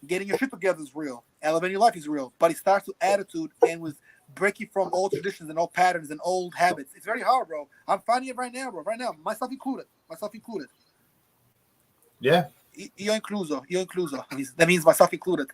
[SPEAKER 5] Getting your shit together is real. Elevating your life is real. But it starts with attitude and with breaking from old traditions and old patterns and old habits. It's very hard, bro. I'm finding it right now, bro. Right now. Myself included.
[SPEAKER 4] Yeah.
[SPEAKER 5] Io incluso. That means myself included.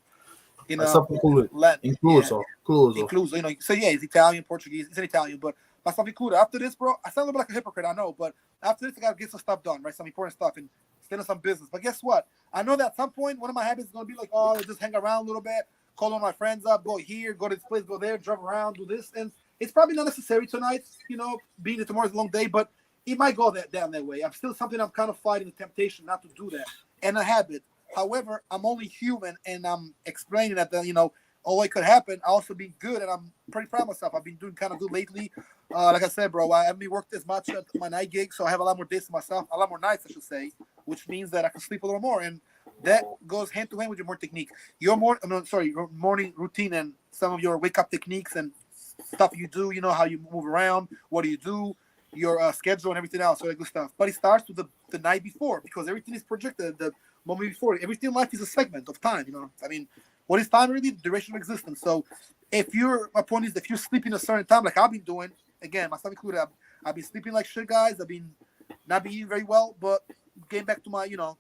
[SPEAKER 4] Myself included.
[SPEAKER 5] Latin.
[SPEAKER 4] Incluso.
[SPEAKER 5] You know, so yeah, it's Italian, Portuguese. It's in Italian, but myself included. After this, bro, I sound a little bit like a hypocrite, I know, but after this, I gotta get some stuff done, right? Some important stuff and stand on some business. But guess what? I know that at some point, one of my habits is gonna be like, oh, just hang around a little bit, call all my friends up, go here, go to this place, go there, drive around, do this, and it's probably not necessary tonight, you know, being that tomorrow's a long day, but it might go down that way. I'm kind of fighting the temptation not to do that, and a habit. However, I'm only human, and I'm explaining that, you know, all it could happen. I also been good, and I'm pretty proud of myself. I've been doing kind of good lately. Like I said, bro, I haven't worked as much at my night gig, so I have a lot more days to myself, a lot more nights, I should say, which means that I can sleep a little more, and that goes hand to hand with your morning technique. Your morning routine and some of your wake up techniques and stuff you do. You know how you move around, what do you do, your schedule and everything else, all that good stuff. But it starts with the night before because everything is projected. The moment before, everything in life is a segment of time. You know, I mean, what is time really? The duration of existence. So, my point is, if you're sleeping a certain time, like I've been doing, again, myself included, I've been sleeping like shit, guys. I've been not been eating very well, but getting back to my, you know,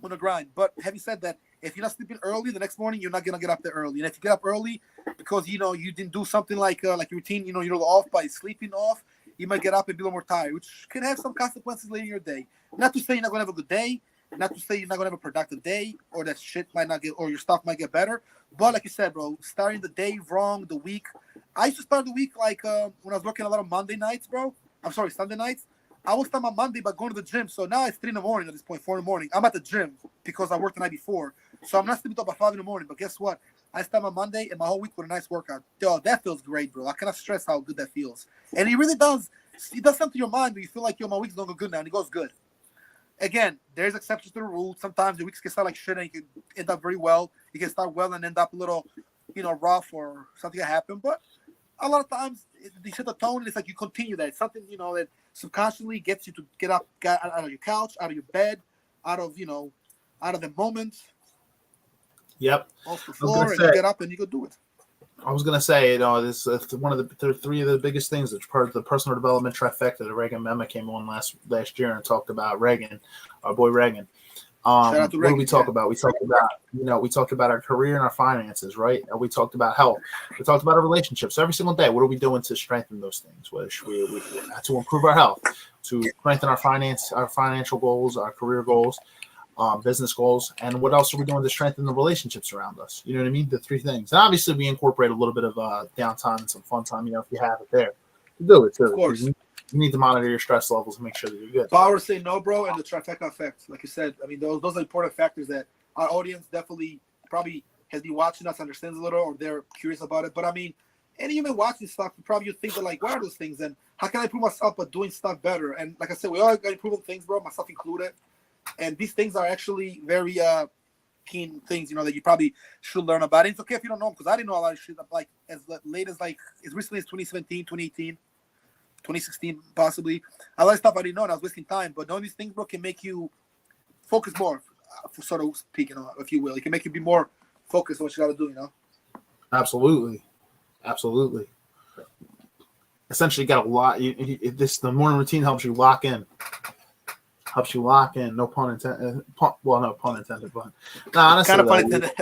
[SPEAKER 5] on the grind. But having said that, if you're not sleeping early, the next morning you're not gonna get up there early. And if you get up early because you know you didn't do something like routine, you know, you're off by sleeping off, you might get up and be a little more tired, which can have some consequences later in your day. Not to say you're not gonna have a good day, not to say you're not gonna have a productive day, or that shit might not get, or your stuff might get better. But like you said, bro, starting the day wrong, the week. I used to start the week like when I was working a lot of Monday nights, bro. Sunday nights, I will start my Monday by going to the gym. So now it's 3 in the morning at this point, 4 in the morning. I'm at the gym because I worked the night before. So I'm not sleeping till about 5 in the morning. But guess what? I start my Monday and my whole week with a nice workout. Yo, that feels great, bro. I cannot stress how good that feels. And it really does. It does something to your mind where you feel like, yo, my week's going to go good now. And it goes good. Again, there's exceptions to the rule. Sometimes the weeks can start like shit and you can end up very well. You can start well and end up a little, rough or something that happened. But a lot of times they set the tone and it's like you continue that. It's something, that subconsciously gets you to get out of your couch, out of your bed, out of the moment.
[SPEAKER 4] Yep.
[SPEAKER 5] Off the floor and you get up and you go do it.
[SPEAKER 4] I was gonna say, this one of the three of the biggest things that's part of the personal development trifecta. The Reagan Mema came on last year and talked about Reagan, our boy Reagan.
[SPEAKER 5] Shout out to Reagan.
[SPEAKER 4] What did we talk about? We talked about our career and our finances, right? And we talked about health. We talked about our relationships. So every single day, what are we doing to strengthen those things? We to improve our health, to strengthen our financial goals, our career goals, business goals, and what else are we doing to strengthen the relationships around us? You know what I mean? The three things. And obviously, we incorporate a little bit of downtime and some fun time. If you have it there, you do it too.
[SPEAKER 5] Of course.
[SPEAKER 4] You need to monitor your stress levels and make sure that you're good.
[SPEAKER 5] Power say no, bro, and the trifecta effect. Like you said, I mean, those are important factors that our audience definitely probably has been watching us, understands a little, or they're curious about it. But I mean, any human watching stuff, you think that like, what are those things, and how can I improve myself by doing stuff better? And like I said, we all got improving things, bro, myself included. And these things are actually very keen things, that you probably should learn about. And it's okay if you don't know them, because I didn't know a lot of shit like as late as like as recently as 2017, 2018. 2016, possibly. A lot of stuff I didn't know, and I was wasting time. But knowing these things, bro, can make you focus more, so to speak, if you will. It can make you be more focused on what you got to do,
[SPEAKER 4] Absolutely. Essentially, you got a lot. The morning routine helps you lock in. No pun intended. No pun intended, but no, honestly,
[SPEAKER 5] kind of pun intended.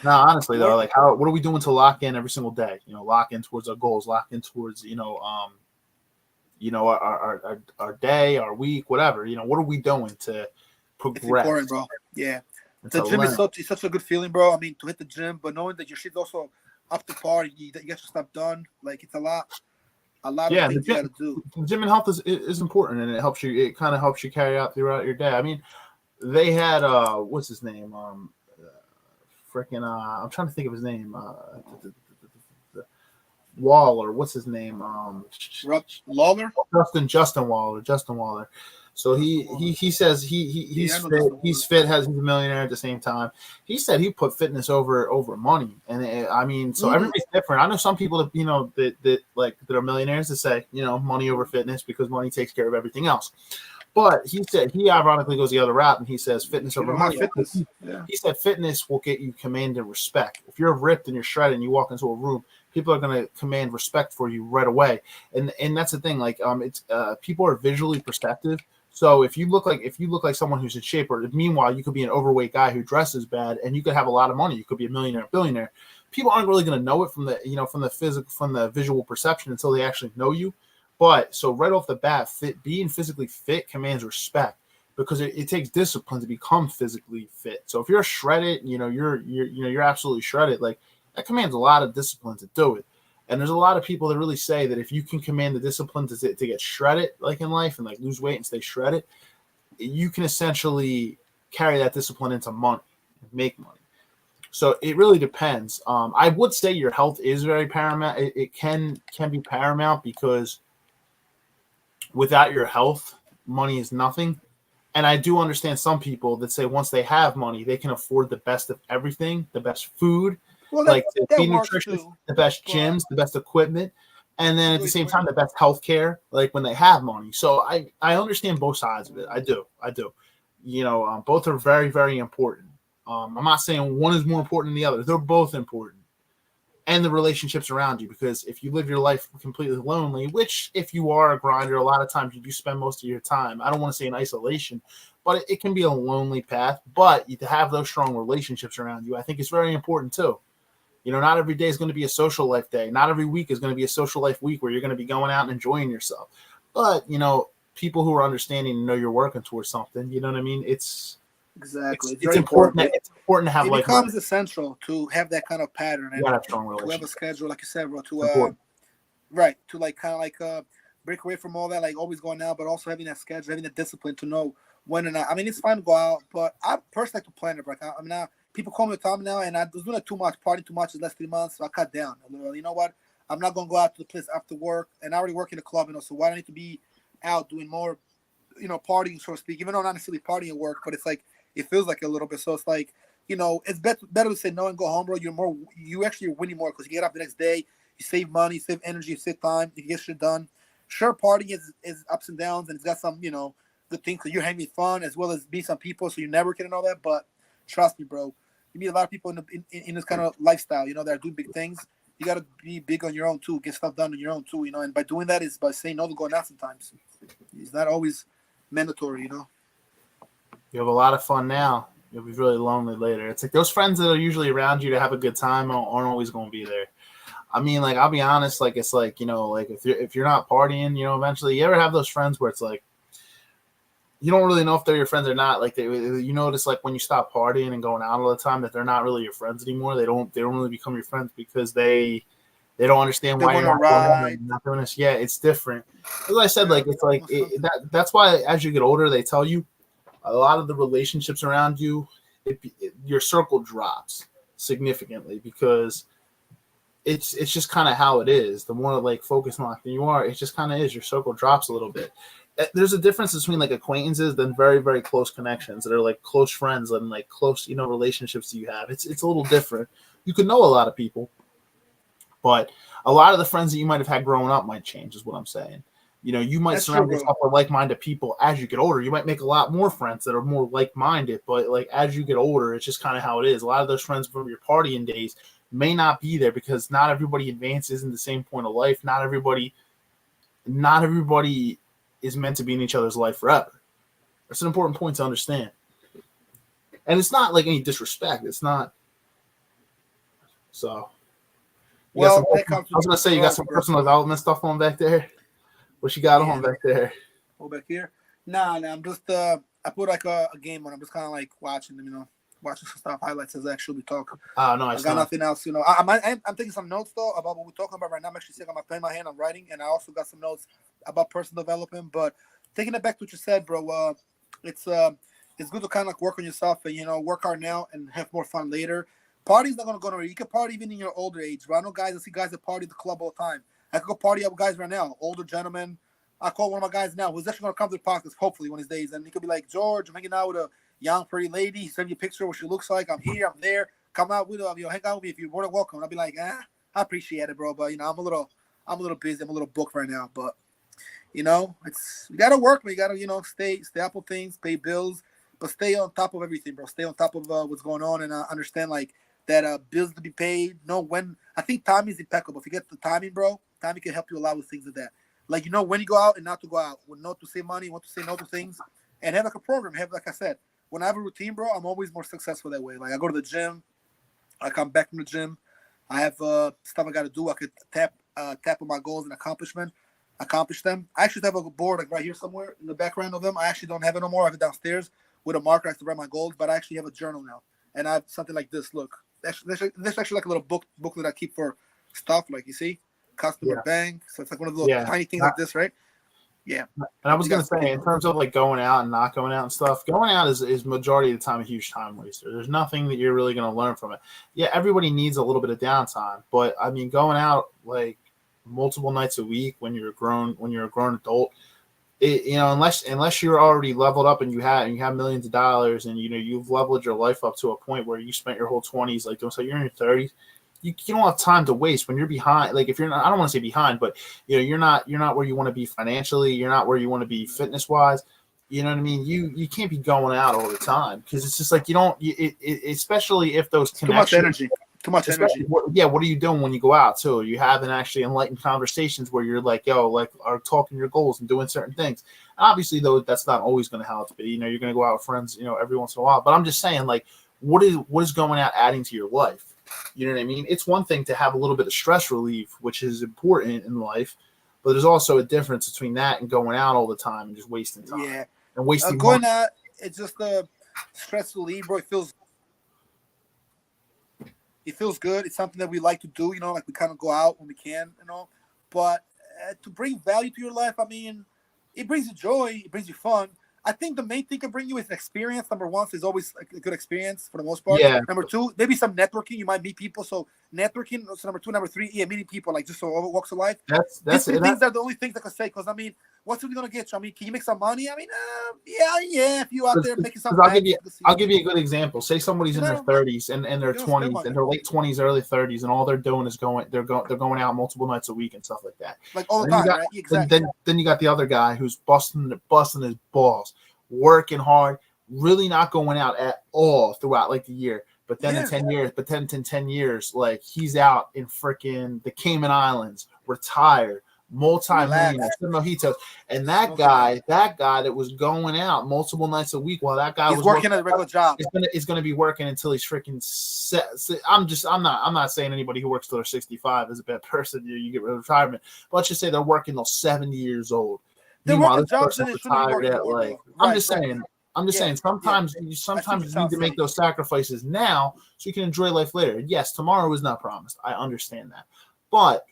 [SPEAKER 4] No, honestly though, like what are we doing to lock in every single day? Lock in towards our goals, lock in towards our day, our week, whatever. What are we doing to progress?
[SPEAKER 5] It's important, bro. Yeah, the gym is such a good feeling, bro. I mean, to hit the gym, but knowing that your shit's also up to par, you get your stuff done. Like it's a lot of things you got to do.
[SPEAKER 4] Gym and health is important, and it helps you. It kind of helps you carry out throughout your day. I mean, they had what's his name? I'm trying to think of his name. Waller, what's his name?
[SPEAKER 5] Lawler?
[SPEAKER 4] Justin Waller. So he says he's fit. He's fit. He's a millionaire at the same time. He said he put fitness over money, and everybody's different. I know some people that that are millionaires that say money over fitness because money takes care of everything else. But he said he ironically goes the other route, and he says fitness over money. He said fitness will get you command and respect. If you're ripped and you're shredded and you walk into a room, people are going to command respect for you right away. And that's the thing. Like it's people are visually perceptive. So if you look like someone who's in shape, or meanwhile you could be an overweight guy who dresses bad, and you could have a lot of money. You could be a millionaire, billionaire. People aren't really going to know it from the visual perception until they actually know you. But so right off the bat, being physically fit commands respect, because it takes discipline to become physically fit. So if you're shredded, you're absolutely shredded. Like that commands a lot of discipline to do it. And there's a lot of people that really say that if you can command the discipline to get shredded, like in life, and like lose weight and stay shredded, you can essentially carry that discipline into money and make money. So it really depends. I would say your health is very paramount. It can be paramount, because without your health, money is nothing. And I do understand some people that say once they have money, they can afford the best of everything, the best food, to be nutritious, the best gyms, the best equipment, and then at the same time, the best healthcare, like when they have money. So I understand both sides of it. I do. Both are very, very important. I'm not saying one is more important than the other. They're both important. And the relationships around you, because if you live your life completely lonely, which if you are a grinder, a lot of times you do spend most of your time, I don't want to say in isolation, but it can be a lonely path. But to have those strong relationships around you, I think is very important too. Not every day is going to be a social life day. Not every week is going to be a social life week where you're going to be going out and enjoying yourself. But, people who are understanding and know you're working towards something, you know what I mean?
[SPEAKER 5] Exactly.
[SPEAKER 4] It's important. It's important to have.
[SPEAKER 5] It becomes essential to have that kind of pattern and
[SPEAKER 4] have strong relationships.
[SPEAKER 5] To have a schedule, like you said, bro. To break away from all that, like always going out, but also having that schedule, having the discipline to know when and not. I mean, it's fine to go out, but I personally like to plan it. Like, I mean, now people call me a time now, and I was doing it too much, partying too much in the last 3 months, so I cut down a little. You know what? I'm not gonna go out to the place after work, and I already work in a club, so why do I need to be out doing more, partying, so to speak? Even though not necessarily partying at work, but it's like it feels like a little bit. So it's like, it's better to say no and go home, bro. You're actually winning more because you get up the next day, you save money, you save energy, you save time, you get shit done. Sure, partying is ups and downs, and it's got some, good things. So you're having fun as well as meet some people, so you never can and all that. But trust me, bro, you meet a lot of people in this kind of lifestyle, that are doing big things. You got to be big on your own too, get stuff done on your own too, and by doing that is by saying no to going out sometimes. It's not always mandatory,
[SPEAKER 4] You have a lot of fun now. You'll be really lonely later. It's like those friends that are usually around you to have a good time aren't always going to be there. I mean, like, I'll be honest, like, it's like, like if you're not partying, eventually you ever have those friends where it's like, you don't really know if they're your friends or not. Like, you notice, like, when you stop partying and going out all the time, that they're not really your friends anymore. They don't really become your friends because they don't understand why you're not doing this. Yeah, it's different. As I said, like, it's like that's why as you get older, they tell you a lot of the relationships around you, your circle drops significantly because it's just kind of how it is. The more like focused on you are, it just kind of is. Your circle drops a little bit. There's a difference between like acquaintances than very, very close connections that are like close friends and like close, relationships that you have. It's a little different. You can know a lot of people, but a lot of the friends that you might have had growing up might change, is what I'm saying. You might surround yourself with like-minded people as you get older. You might make a lot more friends that are more like-minded, but like as you get older, it's just kind of how it is. A lot of those friends from your partying days may not be there because not everybody advances in the same point of life. Not everybody is meant to be in each other's life forever. That's an important point to understand. And it's not like any disrespect. It's not. So. I was going to say, you got some personal development stuff on back there? What you got on back there?
[SPEAKER 5] Oh, back here? Nah, I'm just, I put like a game on. I'm just kind of like watching them, watching some stuff, highlights as I actually talk.
[SPEAKER 4] Oh, no, I
[SPEAKER 5] got nothing else, I'm taking some notes, though, about what we're talking about right now. I'm actually sitting on my pen in my hand, I'm writing, and I also got some notes about personal development. But taking it back to what you said, bro, it's good to kind of like work on yourself and, work hard now and have more fun later. Party's not going to go nowhere. You can party even in your older age, bro. I see guys that party at the club all the time. I could go party up with guys right now, older gentlemen. I call one of my guys now who's actually going to come to the podcast, hopefully, one of these days. And he could be like, George, I'm hanging out with a young, pretty lady. Send you a picture of what she looks like. I'm here. I'm there. Come out with hang out with me if you're more than welcome. And I'll be like, I appreciate it, bro. But, I'm a little busy. I'm a little booked right now. But, you got to work, but you got to, stay up on things, pay bills, but stay on top of everything, bro. Stay on top of what's going on and understand, like, that bills to be paid. Know when. I think timing is impeccable. If you get the timing, bro, timing can help you a lot with things like that. Like, when you go out and not to go out. When not to save money, want to say no to things. And have like a program. Have, like I said, when I have a routine, bro, I'm always more successful that way. Like, I go to the gym. I come back from the gym. I have stuff I got to do. I could tap on my goals and accomplish them. I actually have a board like right here somewhere in the background of them. I actually don't have it no more. I have it downstairs with a marker. I have to write my goals. But I actually have a journal now. And I have something like this. Look. There's actually like a little booklet I keep for stuff, like you see, customer bank. So it's like one of those tiny things like this, right? Yeah.
[SPEAKER 4] And I was gonna say, in terms of like going out and not going out and stuff, going out is majority of the time a huge time waster. There's nothing that you're really gonna learn from it. Yeah, everybody needs a little bit of downtime, but I mean, going out like multiple nights a week when you're a grown adult. Unless you're already leveled up and you have millions of dollars and you've leveled your life up to a point where you spent your whole 20s, like don't say you're in your 30s, you don't have time to waste when you're behind. Like if you're not, I don't want to say behind, but you're not where you want to be financially, you're not where you want to be fitness wise. You know what I mean? You can't be going out all the time because it's just like especially if those connections.
[SPEAKER 5] Too much energy.
[SPEAKER 4] What are you doing when you go out too? You having actually enlightened conversations where you're like, are talking your goals and doing certain things. And obviously, though, that's not always going to help. You're going to go out with friends, every once in a while. But I'm just saying, like, what is going out adding to your life? You know what I mean? It's one thing to have a little bit of stress relief, which is important in life, but there's also a difference between that and going out all the time and just wasting time.
[SPEAKER 5] Yeah,
[SPEAKER 4] and wasting
[SPEAKER 5] going out. It's just a stress relief, bro. It feels good. It's something that we like to do, like we kind of go out when we can, but to bring value to your life, I mean, it brings you joy, it brings you fun. I think the main thing can bring you is an experience. Number one is always a good experience for the most part.
[SPEAKER 4] Yeah.
[SPEAKER 5] Number two, maybe some networking. You might meet people. So networking. So number two, number three, yeah, meeting people like just so all walks of life.
[SPEAKER 4] That's
[SPEAKER 5] These three
[SPEAKER 4] it.
[SPEAKER 5] things are the only things I can say. Because I mean, what's really gonna get you? I mean, can you make some money? I mean, yeah. If you out there making some,
[SPEAKER 4] I'll give you a good example. Say somebody's in their 30s and their
[SPEAKER 5] Yeah,
[SPEAKER 4] 20s and their late 20s, early 30s, and all they're doing is they're going out multiple nights a week and stuff like that.
[SPEAKER 5] like all the
[SPEAKER 4] Then
[SPEAKER 5] time, right? Exactly.
[SPEAKER 4] Then you got the other guy who's busting his balls, working hard, really not going out at all throughout like the year. But then in 10 years, like he's out in freaking the Cayman Islands, retired, multi-millionaire, mojitos. And that guy that was going out multiple nights a week while that guy
[SPEAKER 5] He's
[SPEAKER 4] was
[SPEAKER 5] working at a regular job.
[SPEAKER 4] Is gonna be working until he's freaking set. I'm not saying anybody who works till they're 65 is a bad person. You get retirement. But let's just say they're working till 70 years old.
[SPEAKER 5] They're
[SPEAKER 4] Meanwhile,
[SPEAKER 5] working
[SPEAKER 4] this
[SPEAKER 5] jobs
[SPEAKER 4] person
[SPEAKER 5] that they shouldn't be
[SPEAKER 4] retired
[SPEAKER 5] working
[SPEAKER 4] at
[SPEAKER 5] for,
[SPEAKER 4] like
[SPEAKER 5] bro.
[SPEAKER 4] I'm just saying sometimes you need to make those sacrifices now so you can enjoy life later. Yes, tomorrow is not promised. I understand that. But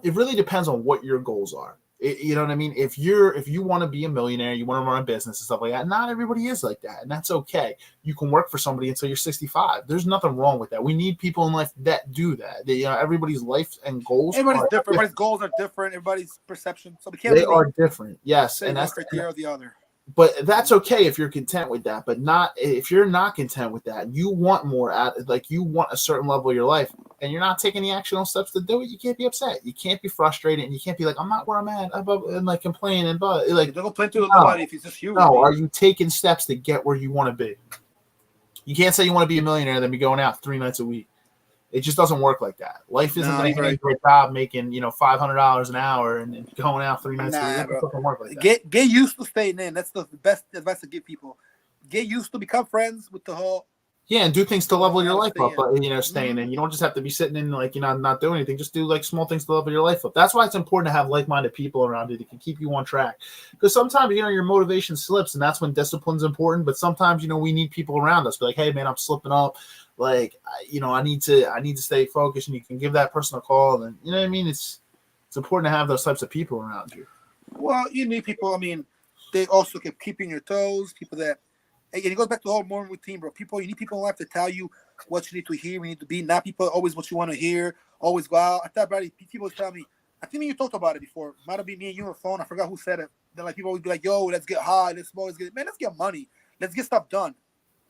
[SPEAKER 4] it really depends on what your goals are. You know what I mean? If you want to be a millionaire, you want to run a business and stuff like that, not everybody is like that, and that's okay. You can work for somebody until you're 65. There's nothing wrong with that. We need people in life that do that. Everybody's life and goals.
[SPEAKER 5] Everybody's different. Everybody's goals are different. Everybody's perception. So we can't.
[SPEAKER 4] They are different. Yes, and that's
[SPEAKER 5] criteria or the other.
[SPEAKER 4] But that's okay if you're content with that. But not if you're not content with that. You want more you want a certain level of your life, and you're not taking the actionable steps to do it. You can't be upset. You can't be frustrated, and you can't be like, I'm not where I'm at, and like complain and but like
[SPEAKER 5] don't complain to nobody if it's just you.
[SPEAKER 4] No, are you taking steps to get where you want to be? You can't say you want to be a millionaire and then be going out 3 nights a week. It just doesn't work like that. Life isn't going to get a job making $500 an hour and going out 3 nights a week. It doesn't work like that.
[SPEAKER 5] Get used to staying in. That's the best advice to give people. Get used to become friends with the whole.
[SPEAKER 4] Yeah, and do things to level your life up. Staying in. You don't just have to be sitting in not doing anything. Just do like small things to level your life up. That's why it's important to have like-minded people around you that can keep you on track. Because sometimes your motivation slips, and that's when discipline's important. But sometimes we need people around us. Be like, hey man, I'm slipping up. Like I need to stay focused, and you can give that person a call. And you know what I mean. It's important to have those types of people around you.
[SPEAKER 5] Well, you need people. I mean, they also can keep you on your toes. People that. And it goes back to the whole morning routine, bro. You need people in life to tell you what you need to hear, you need to be. Not people always what you want to hear, always go out. I thought, Brady, people always tell me, I think you talked about it before. Might have been me and you on the phone. I forgot who said it. Then people always be like, yo, let's get high. Let's get money. Let's get stuff done.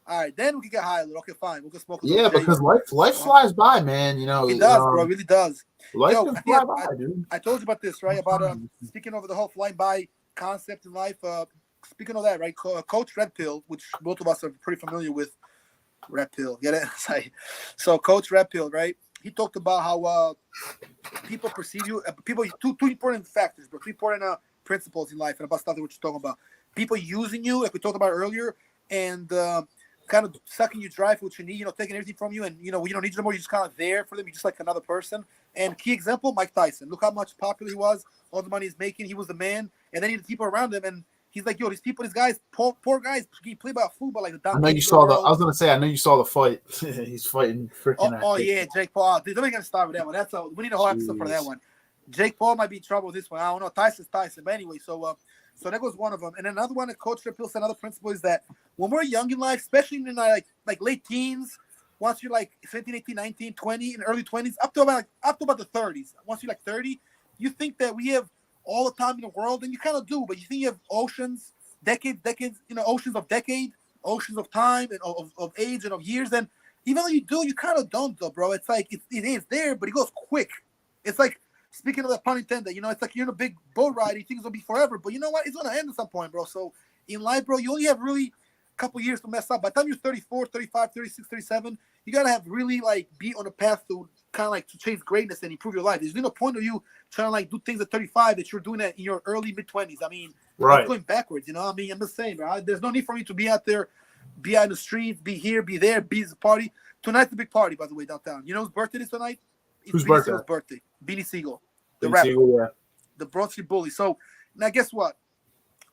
[SPEAKER 5] All right, then we can get high a little. Okay, fine. We'll go smoke a little.
[SPEAKER 4] Yeah, because life flies by, man.
[SPEAKER 5] It does, bro. It really does.
[SPEAKER 4] Life can fly by, dude.
[SPEAKER 5] I told you about this, right? About speaking of the whole flying by concept in life. Speaking of that, right? Coach Red Pill, which both of us are pretty familiar with. Red Pill, get it? So Coach Red Pill, right? He talked about how people perceive you. People, two important factors, but 3 important principles in life, and about stuff that we're talking about. People using you, like we talked about earlier, and kind of sucking you dry for what you need. Taking everything from you, and you don't need you anymore. You're just kind of there for them. You're just like another person. And key example, Mike Tyson. Look how much popular he was. All the money he's making. He was the man, and then he had the people around him, and he's like, yo, these guys, poor guys, he play by football like the.
[SPEAKER 4] I know you saw the. I was gonna say, I know you saw the fight. He's fighting freaking.
[SPEAKER 5] Oh yeah, Jake Paul. Dude, let me get started with that one. We need a whole episode for that one. Jake Paul might be in trouble with this one. I don't know. Tyson's Tyson, but anyway, so that goes one of them. And another one that Coach Red Pill said, another principle is that when we're young in life, especially in like late teens, once you're like 17, 18, 19, 20, in early 20s, up to about the 30s. Once you're like 30, you think that we have all the time in the world, and you kind of do, but you think you have oceans, decades, oceans of decade, oceans of time and of age and of years, and even though you do, you kind of don't though, bro. It's like it is there, but it goes quick. It's like, speaking of that pun intended, it's like you're in a big boat ride, you think it's gonna be forever, but you know what? It's gonna end at some point, bro. So in life, bro, you only have really a couple years to mess up. By the time you're 34, 35, 36, 37, you gotta have really be on a path to kind of to chase greatness and improve your life. There's no point of you trying to do things at 35 that you're doing that in your early mid-20s. I mean, right. Going backwards, I mean, I'm just saying, bro. There's no need for me to be out there, be out in the streets, be here, be there, be at the party. Tonight's a big party, by the way, downtown. You know whose birthday is tonight?
[SPEAKER 4] Whose birthday?
[SPEAKER 5] Siegel's birthday. Beanie Siegel, the rapper, the Broad Street Bully. So now, guess what?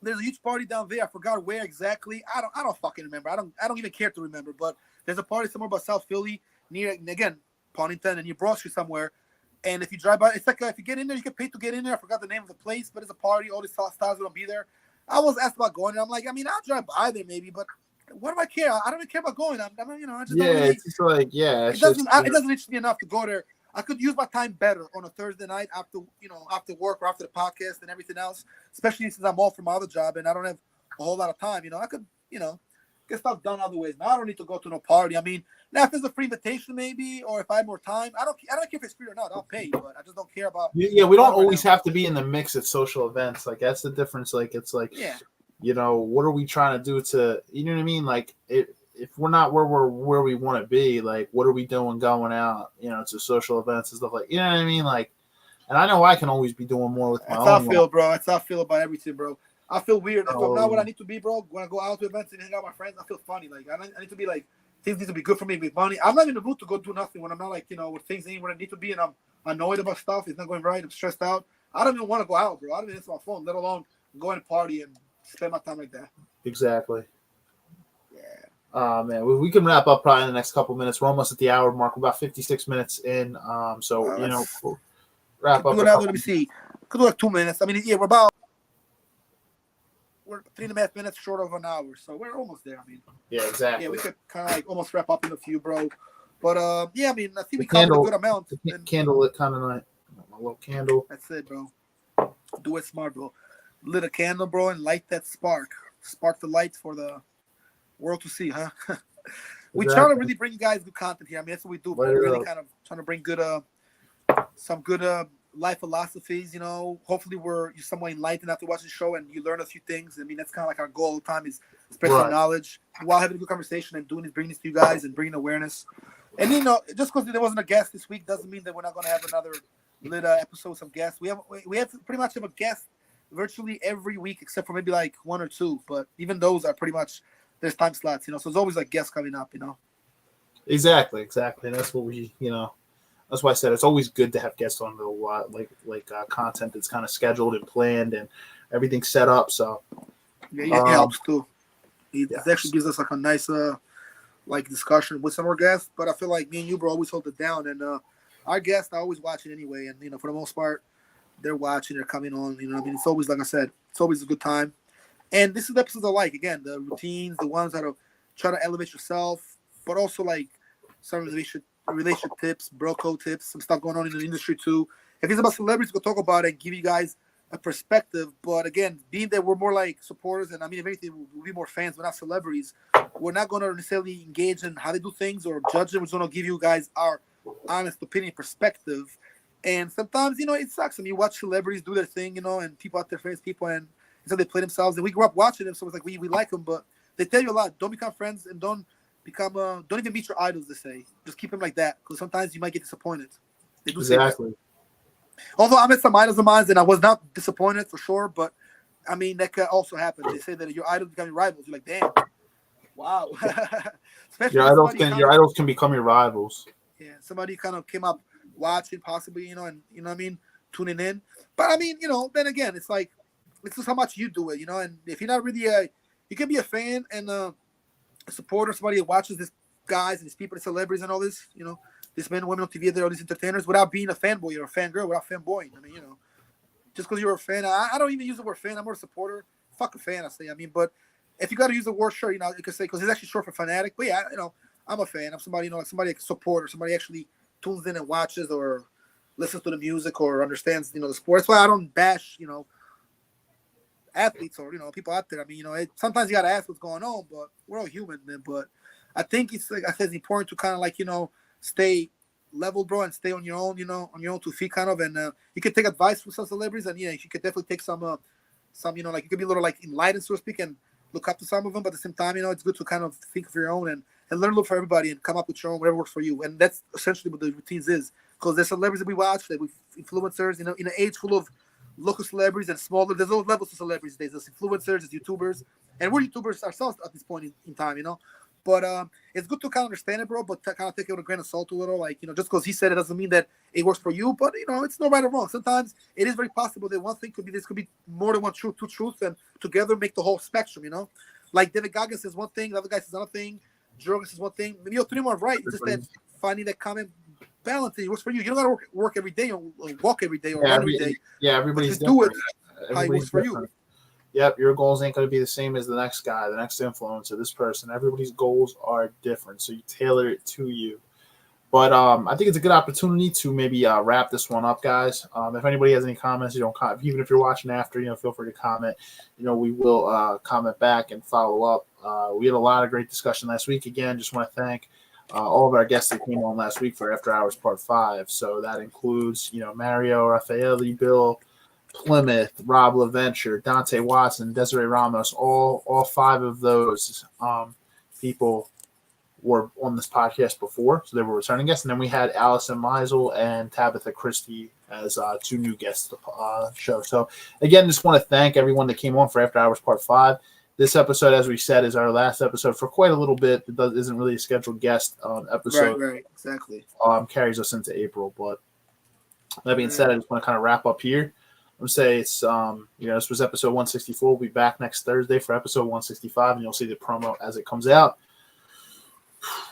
[SPEAKER 5] There's a huge party down there. I forgot where exactly. I don't fucking remember. I don't even care to remember. But there's a party somewhere about South Philly, near, again, Pawnington and near Broad Street somewhere. And if you drive by, it's like if you get in there, you get paid to get in there. I forgot the name of the place, but it's a party. All these stars gonna be there. I was asked about going, and I'm like, I mean, I'll drive by there maybe, but what do I care? I don't even care about going. I just don't really,
[SPEAKER 4] it's just like,
[SPEAKER 5] it doesn't interest me enough to go there. I could use my time better on a Thursday night after work or after the podcast and everything else, especially since I'm off from my other job and I don't have a whole lot of time. I could, get stuff done other ways. Now I don't need to go to no party. I mean, now if there's a free invitation maybe, or if I have more time, I don't care if it's free or not. I'll pay, but I just don't care about.
[SPEAKER 4] Yeah, we don't always have to be in the mix at social events. Like that's the difference. Like it's like, what are we trying to do to, you know what I mean? Like if we're not where we want to be, like what are we doing going out, to social events and stuff like, you know what I mean? Like, and I know I can always be doing more with my own.
[SPEAKER 5] That's how I feel, bro. That's how I feel about everything, bro. I feel weird. If I'm not what I need to be, bro, when I go out to events and hang out with my friends, I feel funny. Like I need to be like, things need to be good for me, make money. I'm not in the mood to go do nothing when I'm not like, where things ain't where I need to be and I'm annoyed about stuff. It's not going right. I'm stressed out. I don't even want to go out, bro. I don't even answer my phone, let alone go and party and spend my time like that.
[SPEAKER 4] Exactly.
[SPEAKER 5] Yeah.
[SPEAKER 4] Man, we can wrap up probably in the next couple minutes. We're almost at the hour mark. We're about 56 minutes in. We'll wrap up.
[SPEAKER 5] Let me see. Could do like 2 minutes. I mean, yeah, we're 3.5 minutes short of an hour, so we're almost there. I mean,
[SPEAKER 4] yeah, exactly.
[SPEAKER 5] Yeah, we could kind of like almost wrap up in a few, bro. But I mean, I think we covered a good amount.
[SPEAKER 4] Candlelit kind of night. A little candle.
[SPEAKER 5] That's it, bro. Do it smart, bro. Lit a candle, bro, and light that spark. Spark the light for the world to see, huh? We try to really bring you guys good content here. I mean, that's what we do. We're really kind of trying to bring good, some good life philosophies. Hopefully you're somewhat enlightened after watching the show and you learn a few things. I mean, that's kind of like our goal all the time is spreading knowledge while having a good conversation and bringing this to you guys and bringing awareness. And just because there wasn't a guest this week doesn't mean that we're not going to have another lit episode with some guests. We have pretty much have a guest virtually every week except for maybe like one or two, but even those are pretty much there's time slots, so there's always like guests coming up,
[SPEAKER 4] Exactly. And that's what we, that's why I said it's always good to have guests on the content that's kind of scheduled and planned and everything set up. So
[SPEAKER 5] it helps too. It actually gives us like a nice discussion with some of our guests. But I feel like me and you, bro, always hold it down, and our guests are always watching anyway. And for the most part, they're watching, they're coming on. I mean, it's always like I said, it's always a good time. And this is the episodes I like. Again, the routines, the ones that are try to elevate yourself, but also like some relationship tips, bro code tips, some stuff going on in the industry too. If it's about celebrities, we'll talk about it and give you guys a perspective. But again, being that we're more like supporters, and I mean, if anything, we'll be more fans, we're not celebrities. We're not going to necessarily engage in how they do things or judge them. We're going to give you guys our honest opinion, perspective. And sometimes, it sucks. I mean, you watch celebrities do their thing, and people out there, famous people, and so they play themselves. And we grew up watching them, so it's like we like them, but they tell you a lot. Don't become friends and don't even meet your idols, they say. Just keep them like that, because sometimes you might get disappointed. They do
[SPEAKER 4] exactly.
[SPEAKER 5] Say that. Although I met some idols of mine and I was not disappointed for sure, but I mean that could also happen. They say that your idols become your rivals. You're like, damn, wow.
[SPEAKER 4] Your idols can become your rivals.
[SPEAKER 5] Yeah, somebody kind of came up watching possibly, and what I mean, tuning in. But I mean, then again, it's like it's just how much you do it, and if you're not really you can be a fan and a supporter, somebody who watches these guys and these people, the celebrities and all this, these men and women on TV, they're all these entertainers without being a fanboy or a fangirl, without fanboying. I mean, just because you're a fan, I don't even use the word fan. I'm more a supporter. Fuck a fan, I say. I mean, but if you got to use the word, sure, you could say, because it's actually short for fanatic. But yeah, I'm a fan. I'm somebody, like somebody I can support or somebody actually tunes in and watches or listens to the music or understands, the sport. That's why I don't bash, athletes or people out there. I mean, sometimes you gotta ask what's going on, but we're all human, man. But I think it's like I said, it's important to kind of like stay level, bro, and stay on your own, on your own 2 feet, kind of. And you can take advice from some celebrities, and you could definitely take some like you could be a little like enlightened, so to speak, and look up to some of them. But at the same time, it's good to kind of think of your own and learn a little for everybody and come up with your own, whatever works for you. And that's essentially what the routines is, because there's celebrities that we watch, that we influencers, in an age full of local celebrities and smaller. There's all levels of celebrities. There's influencers, there's YouTubers, and we're YouTubers ourselves at this point in time, But it's good to kind of understand it, bro, but to kind of take it with a grain of salt a little. Like, just because he said it doesn't mean that it works for you. But, it's no right or wrong. Sometimes it is very possible that one thing could be more than one truth, two truths, and together make the whole spectrum, Like David Goggins says one thing, the other guy says another thing, Jorgen says one thing. Maybe 3 more right. It's just that finding that common balance it works for you. You don't gotta work every day or walk every day or run every day.
[SPEAKER 4] Everybody's
[SPEAKER 5] just do it
[SPEAKER 4] different.
[SPEAKER 5] how it works for you.
[SPEAKER 4] Yep, your goals ain't going to be the same as the next guy, the next influencer, this person. Everybody's goals are different, so you tailor it to you. But I think it's a good opportunity to maybe wrap this one up, guys. If anybody has any comments, even if you're watching after, feel free to comment. We will comment back and follow up. We had a lot of great discussion last week. Again, just want to thank all of our guests that came on last week for After Hours Part 5. So that includes, Mario Raffaelli, Bill Plymouth, Rob LaVenture, Dante Watson, Desiree Ramos. All 5 of those people were on this podcast before, so they were returning guests. And then we had Allison Meisel and Tabitha Christie as 2 new guests to the show. So, again, just want to thank everyone that came on for After Hours Part 5. This episode, as we said, is our last episode for quite a little bit. It isn't really a scheduled guest episode.
[SPEAKER 5] Right, exactly.
[SPEAKER 4] Carries us into April. But that being said, I just want to kind of wrap up here. I'm going to say it's, this was episode 164. We'll be back next Thursday for episode 165, and you'll see the promo as it comes out.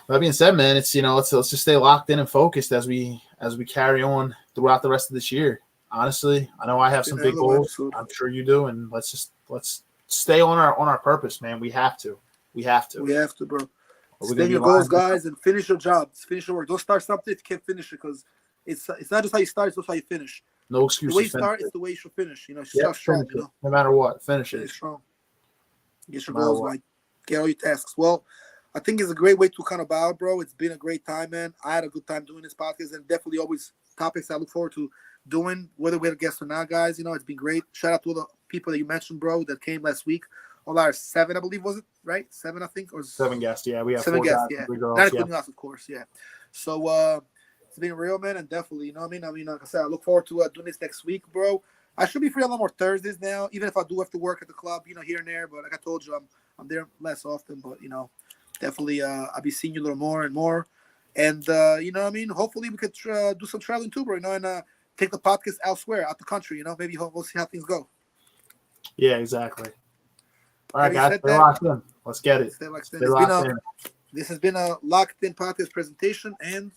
[SPEAKER 4] That being said, man, it's let's just stay locked in and focused as we carry on throughout the rest of this year. Honestly, I know I have some big goals. I'm sure you do, and let's stay on our purpose, man. We have to,
[SPEAKER 5] bro. Stay your goals, guys, and finish your jobs. Finish your work. Don't start something if you can't finish it, because it's not just how you start; it's also how you finish.
[SPEAKER 4] No excuses.
[SPEAKER 5] The way you start is the way you should finish. Start strong.
[SPEAKER 4] No matter what, finish it.
[SPEAKER 5] Stay strong. Get your goals right. Get all your tasks. Well, I think it's a great way to kind of bow, bro. It's been a great time, man. I had a good time doing this podcast, and definitely always topics I look forward to doing, whether we had a guest or not, guys. It's been great. Shout out to all the people that you mentioned, bro, that came last week. All our 7, I believe, was it? Right? 7, I think? Or
[SPEAKER 4] 7 guests, yeah. We have
[SPEAKER 5] 7
[SPEAKER 4] 4
[SPEAKER 5] guests,
[SPEAKER 4] guys,
[SPEAKER 5] yeah.
[SPEAKER 4] 3 girls,
[SPEAKER 5] Not including us, of course, yeah. So it's been real, man, and definitely, like I said, I look forward to doing this next week, bro. I should be free a lot more Thursdays now, even if I do have to work at the club, here and there. But like I told you, I'm there less often, but, definitely, I'll be seeing you a little more and more. And, hopefully we could do some traveling too, bro, and take the podcast elsewhere, out the country, maybe we'll see how things go.
[SPEAKER 4] Yeah, exactly. All right, guys, stay locked in. Let's get it.
[SPEAKER 5] Stay locked in. This has been a Locked In podcast presentation, and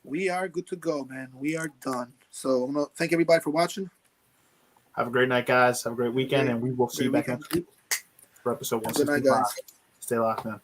[SPEAKER 5] we are good to go, man. We are done. So I'm going to thank everybody for watching.
[SPEAKER 4] Have a great night, guys. Have a great weekend, and we will see you back next week for episode 165. Stay locked in.